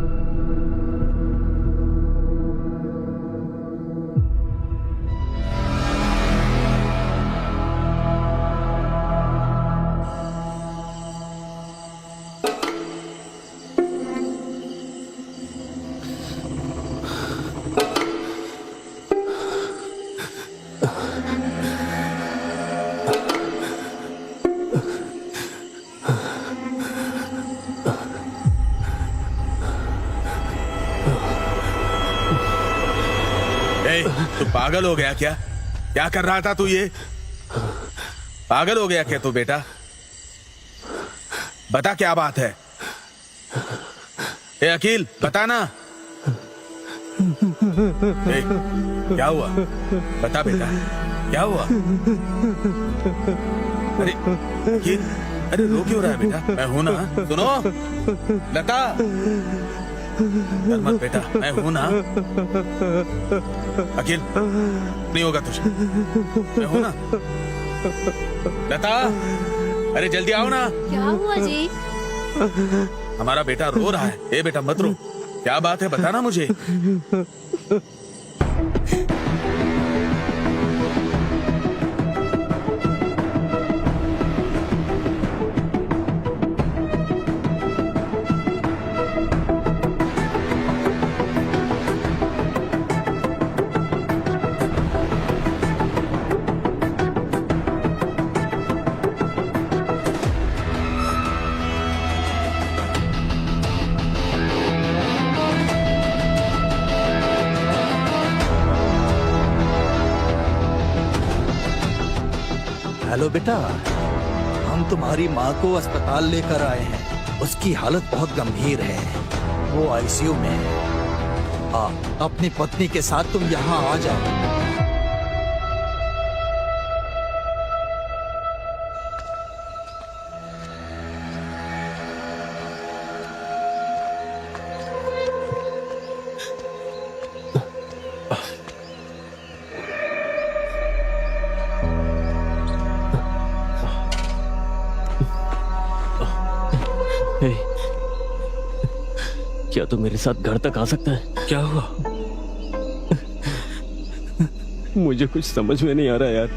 C: तू पागल हो गया क्या? क्या कर रहा था तू? ये पागल हो गया क्या तू बेटा? बता क्या बात है? ए अकील बता ना। ए, क्या हुआ? बता बेटा क्या हुआ? अरे अकील, अरे रो क्यों रहा है बेटा? मैं हूं ना, सुनो लता। डर मत बेटा, मैं हूं ना। अखिल नहीं होगा तुझे, मैं हूं ना। लता अरे जल्दी आओ ना।
J: क्या हुआ जी?
C: हमारा बेटा रो रहा है। ए बेटा मत रो, क्या बात है बताना मुझे।
I: हेलो बेटा, हम तुम्हारी माँ को अस्पताल लेकर आए हैं। उसकी हालत बहुत गंभीर है, वो आईसीयू में है। अपनी पत्नी के साथ तुम यहाँ आ जाओ।
D: हे, क्या तू मेरे साथ घर तक आ सकता है?
G: क्या हुआ?
D: मुझे कुछ समझ में नहीं आ रहा यार।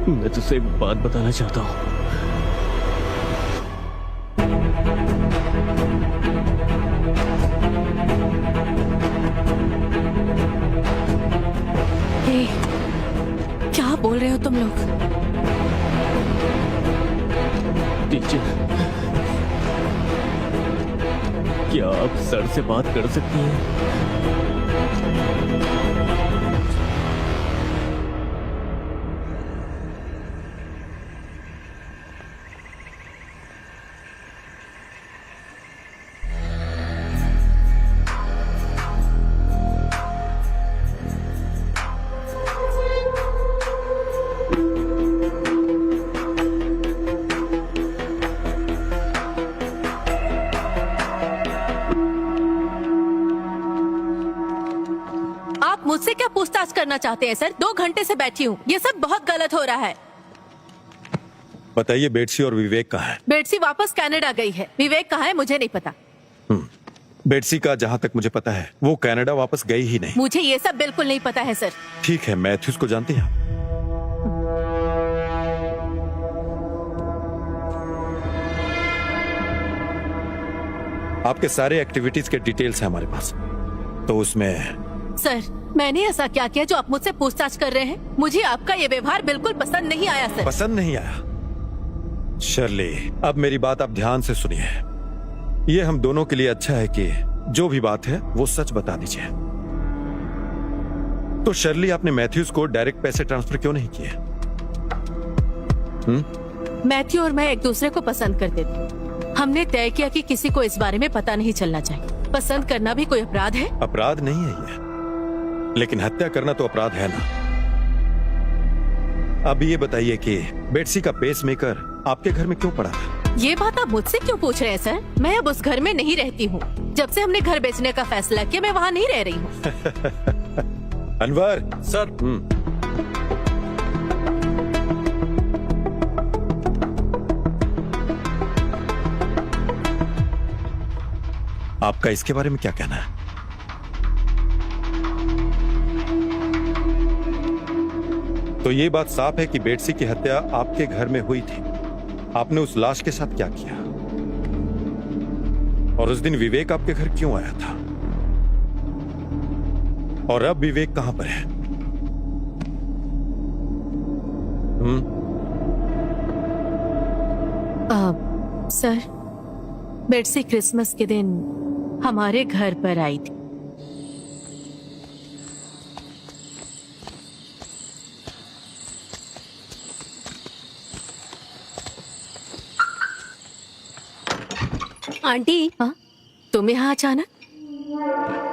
D: मैं तुझसे एक बात बताना चाहता हूँ।
E: क्या बोल रहे हो तुम लोग?
D: टीचर, क्या आप सर से बात कर सकती हैं?
E: मुझसे क्या पूछताछ करना चाहते हैं सर? 2 घंटे से बैठी हूँ, ये सब बहुत गलत हो रहा है।
A: बताइए, बेटसी और विवेक कहाँ है?
E: बेटसी वापस कनाडा गई है, विवेक कहाँ है मुझे नहीं पता।
A: बेटसी का जहाँ तक मुझे पता है वो कनाडा वापस गई ही नहीं।
E: मुझे ये सब बिल्कुल नहीं पता है सर।
A: ठीक है, मैथ्यूज को जानते हैं? आपके सारे एक्टिविटीज के डिटेल्स हैं हमारे पास, तो उसमें
E: सर मैंने ऐसा क्या किया जो आप मुझसे पूछताछ कर रहे हैं? मुझे आपका ये व्यवहार बिल्कुल पसंद नहीं आया सर।
A: पसंद नहीं आया? शर्ली, अब मेरी बात आप ध्यान से सुनिए। ये हम दोनों के लिए अच्छा है कि जो भी बात है वो सच बता दीजिए। तो शर्ली, आपने मैथ्यूज को डायरेक्ट पैसे ट्रांसफर क्यों नहीं किए?
E: मैथ्यू और मैं एक दूसरे को पसंद करते थे। हमने तय किया कि किसी को इस बारे में पता नहीं चलना चाहिए। पसंद करना भी कोई अपराध है?
A: अपराध नहीं है ये, लेकिन हत्या करना तो अपराध है ना। अब ये बताइए कि बेटसी का पेसमेकर आपके घर में क्यों पड़ा था?
E: ये बात आप मुझसे क्यों पूछ रहे हैं सर? मैं अब उस घर में नहीं रहती हूँ। जब से हमने घर बेचने का फैसला किया, मैं वहाँ नहीं रह रही हूँ।
A: अनवर
G: सर,
A: आपका इसके बारे में क्या कहना है? तो ये बात साफ है कि बेटसी की हत्या आपके घर में हुई थी। आपने उस लाश के साथ क्या किया? और उस दिन विवेक आपके घर क्यों आया था? और अब विवेक कहां पर है?
E: सर, बेटसी क्रिसमस के दिन हमारे घर पर आई थी।
J: आंटी,
E: तुम यहाँ अचानक?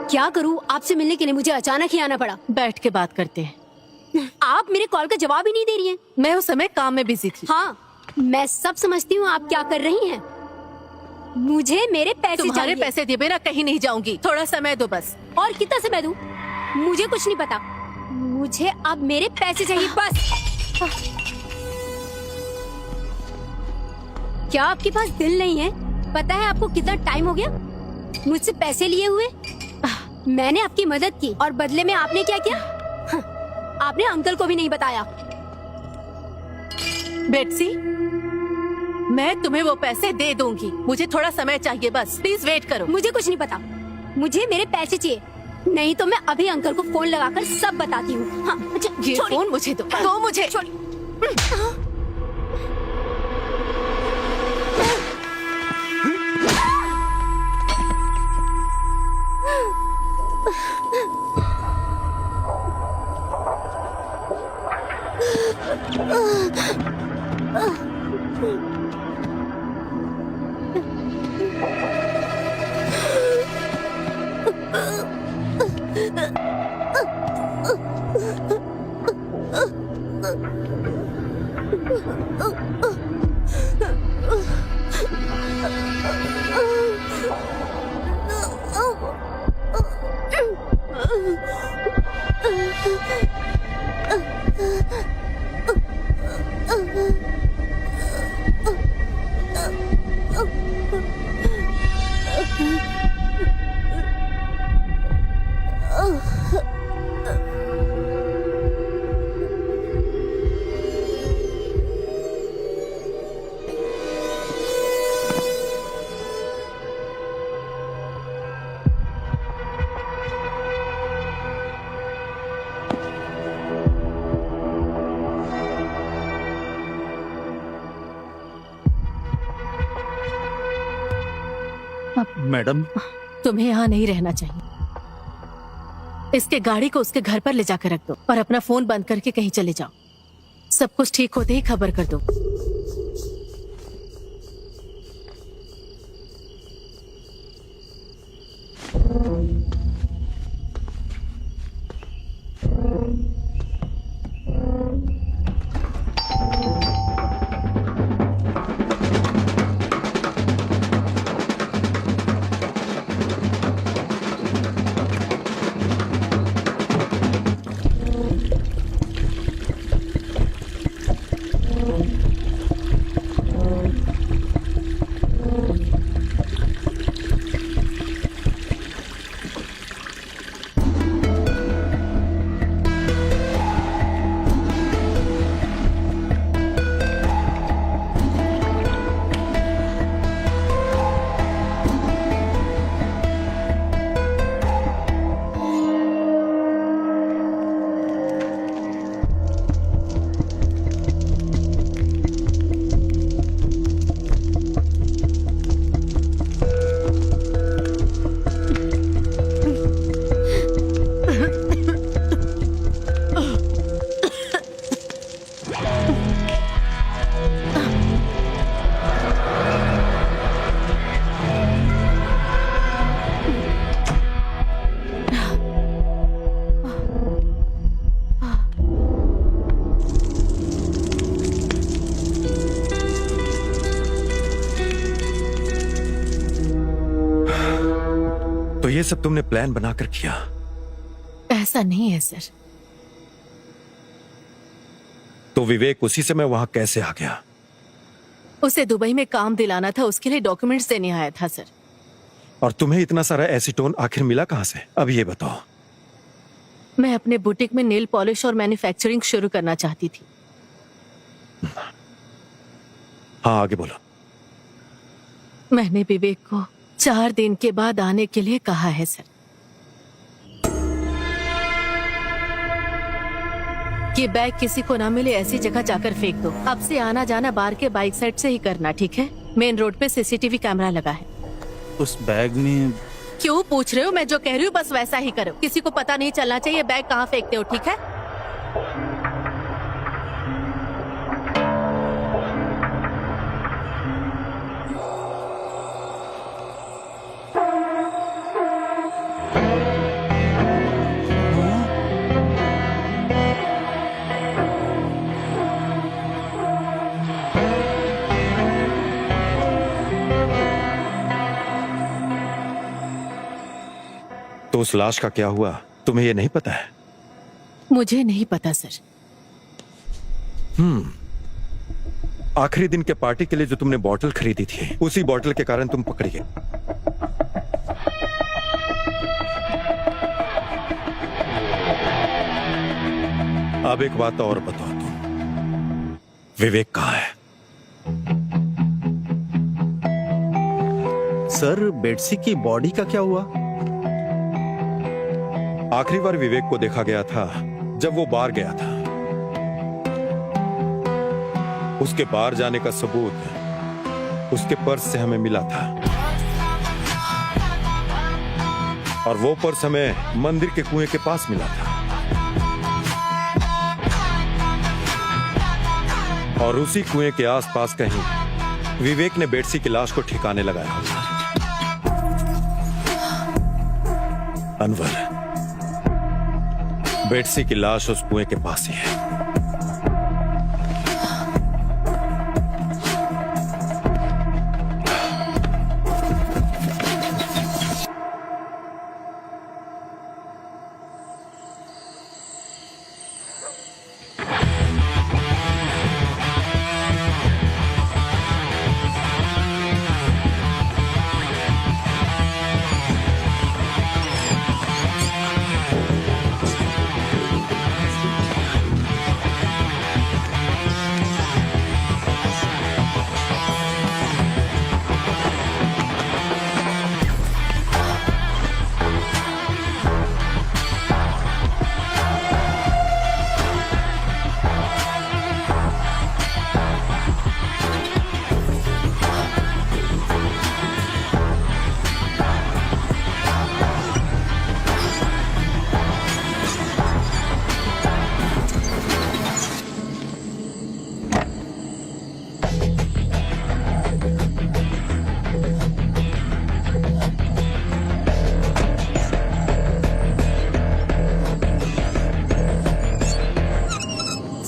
J: क्या करूँ, आपसे मिलने के लिए मुझे अचानक ही आना पड़ा।
E: बैठ के बात करते हैं।
J: आप मेरे कॉल का जवाब ही नहीं दे रही हैं।
E: मैं उस समय काम में बिजी थी।
J: हाँ, मैं सब समझती हूँ आप क्या कर रही हैं। मुझे मेरे पैसे
E: तुम्हारे
J: चाहिए।
E: पैसे दिए बिना कहीं नहीं जाऊंगी। थोड़ा समय दो बस।
J: और कितना समय दूं? मुझे कुछ नहीं पता। मुझे अब मेरे पैसे चाहिए बस। क्या आपके पास दिल नहीं है? पता है आपको कितना टाइम हो गया मुझसे पैसे लिए हुए? मैंने आपकी मदद की और बदले में आपने क्या किया? आपने अंकल को भी नहीं बताया।
E: बेटसी, मैं तुम्हें वो पैसे दे दूंगी, मुझे थोड़ा समय चाहिए बस, प्लीज वेट करो।
J: मुझे कुछ नहीं पता, मुझे मेरे पैसे चाहिए, नहीं तो मैं अभी अंकल को फोन लगाकर सब बताती हूँ। हाँ,
E: ये फोन मुझे दो मुझे।
B: मैडम,
E: तुम्हें यहाँ नहीं रहना चाहिए। इसके गाड़ी को उसके घर पर ले जाकर रख दो और अपना फोन बंद करके कहीं चले जाओ। सब कुछ ठीक होते ही खबर कर दो।
A: तो ये सब तुमने प्लान बनाकर किया?
E: ऐसा नहीं है सर।
A: तो विवेक उसी समय वहां कैसे आ गया?
E: उसे दुबई में काम दिलाना था, उसके लिए डॉक्यूमेंट्स देने आया था सर।
A: और तुम्हें इतना सारा एसीटोन आखिर मिला कहां से? अब ये बताओ।
E: मैं अपने बुटीक में नेल पॉलिश और मैन्युफैक्चरिंग शुरू करना चाहती थी।
A: हाँ, आगे बोलो।
E: मैंने विवेक को 4 दिन के बाद आने के लिए कहा है सर। ये बैग किसी को ना मिले ऐसी जगह जाकर फेंक दो। अब से आना जाना बार के बाइक साइड से ही करना, ठीक है? मेन रोड पे सीसीटीवी कैमरा लगा है।
B: उस बैग में
E: क्यों पूछ रहे हो? मैं जो कह रही हूँ बस वैसा ही करो। किसी को पता नहीं चलना चाहिए बैग कहाँ फेंकते हो, ठीक है?
A: तो उस लाश का क्या हुआ, तुम्हें ये नहीं पता है?
E: मुझे नहीं पता सर।
A: आखिरी दिन के पार्टी के लिए जो तुमने बॉटल खरीदी थी, उसी बॉटल के कारण तुम पकड़ी गई। अब एक बात और बताओ, तुम विवेक कहाँ है?
I: सर बेटसी की बॉडी का क्या हुआ?
A: आखिरी बार विवेक को देखा गया था जब वो बाहर गया था। उसके बाहर जाने का सबूत उसके पर्स से हमें मिला था, और वो पर्स हमें मंदिर के कुएं के पास मिला था। और उसी कुएं के आसपास कहीं विवेक ने बेटसी की लाश को ठिकाने लगाया होगा। अनवर, बेटसी की लाश उस कुएं के पास ही है।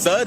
G: सर,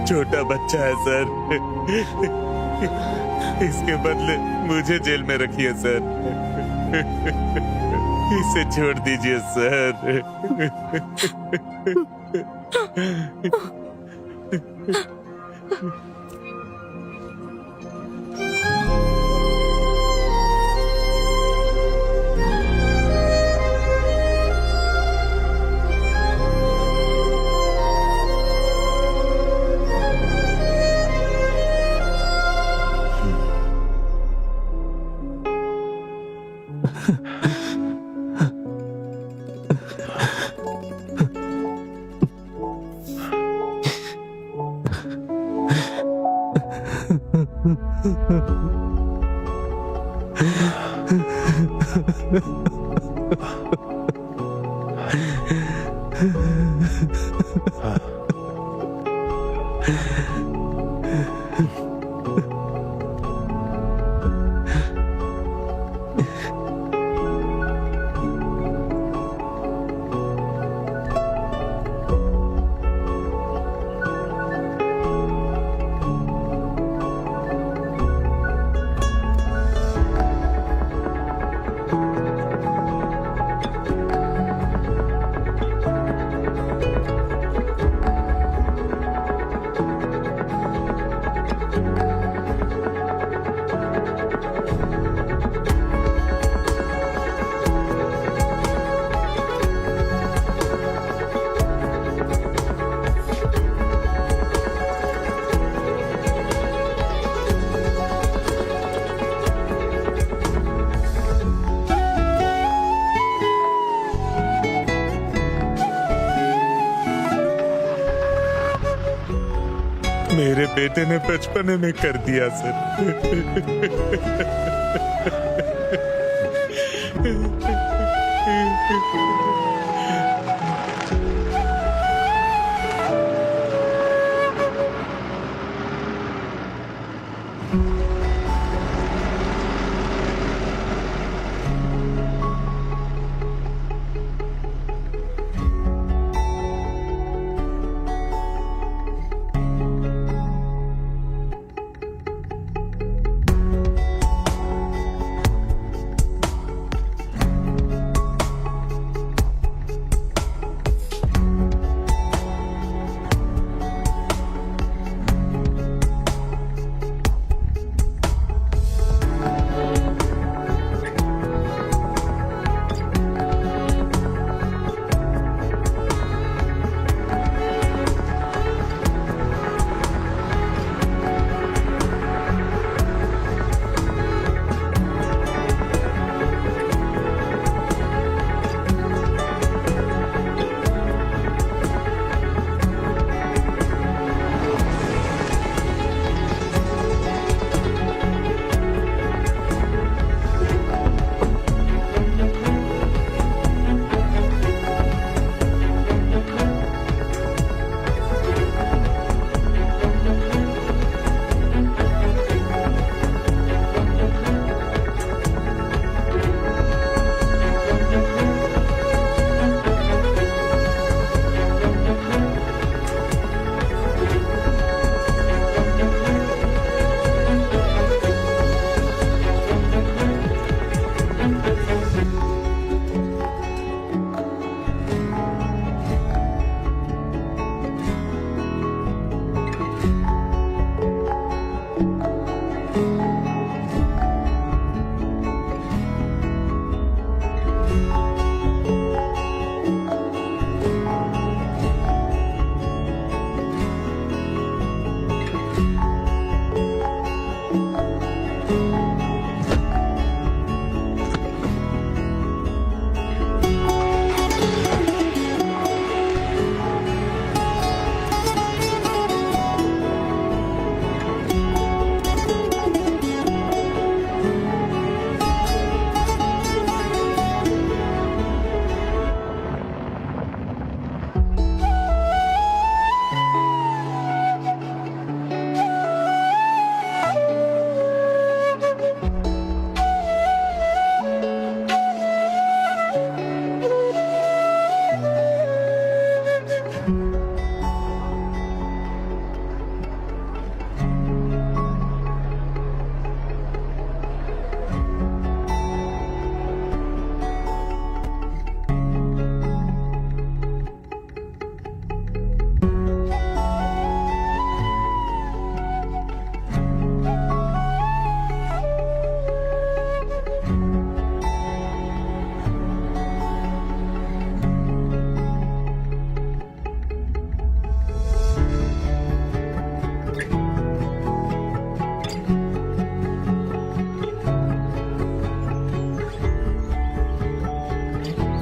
G: छोटा बच्चा है सर, इसके बदले मुझे जेल में रखिए सर, इसे छोड़ दीजिए सर।
C: मेरे बेटे ने बचपने में कर दिया सर।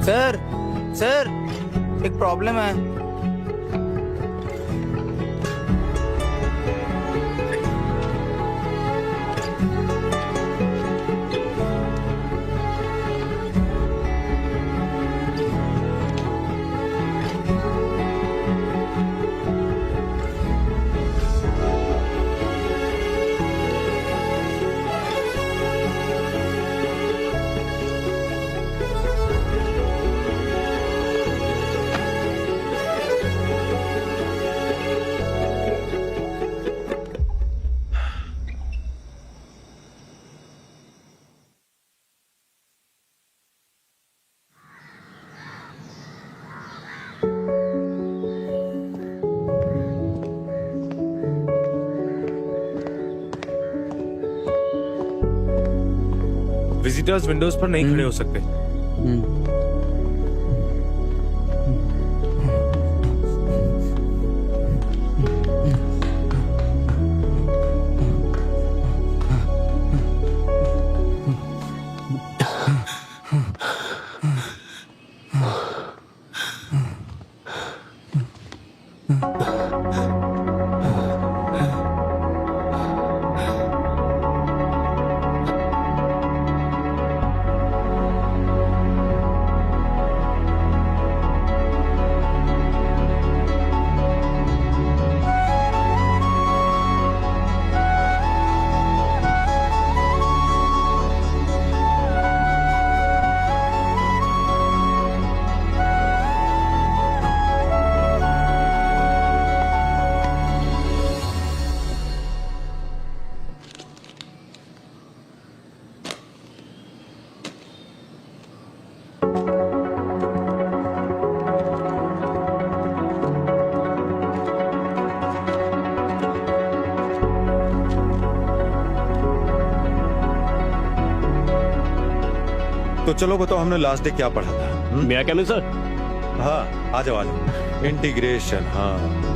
H: सर सर एक प्रॉब्लम है।
G: विजिटर्स विंडोज पर नहीं खड़े हो सकते।
A: तो चलो बताओ, हमने लास्ट डे क्या पढ़ा था?
D: मेरा क्या सर?
A: हाँ, आ जाओ आ जाओ। इंटीग्रेशन, हाँ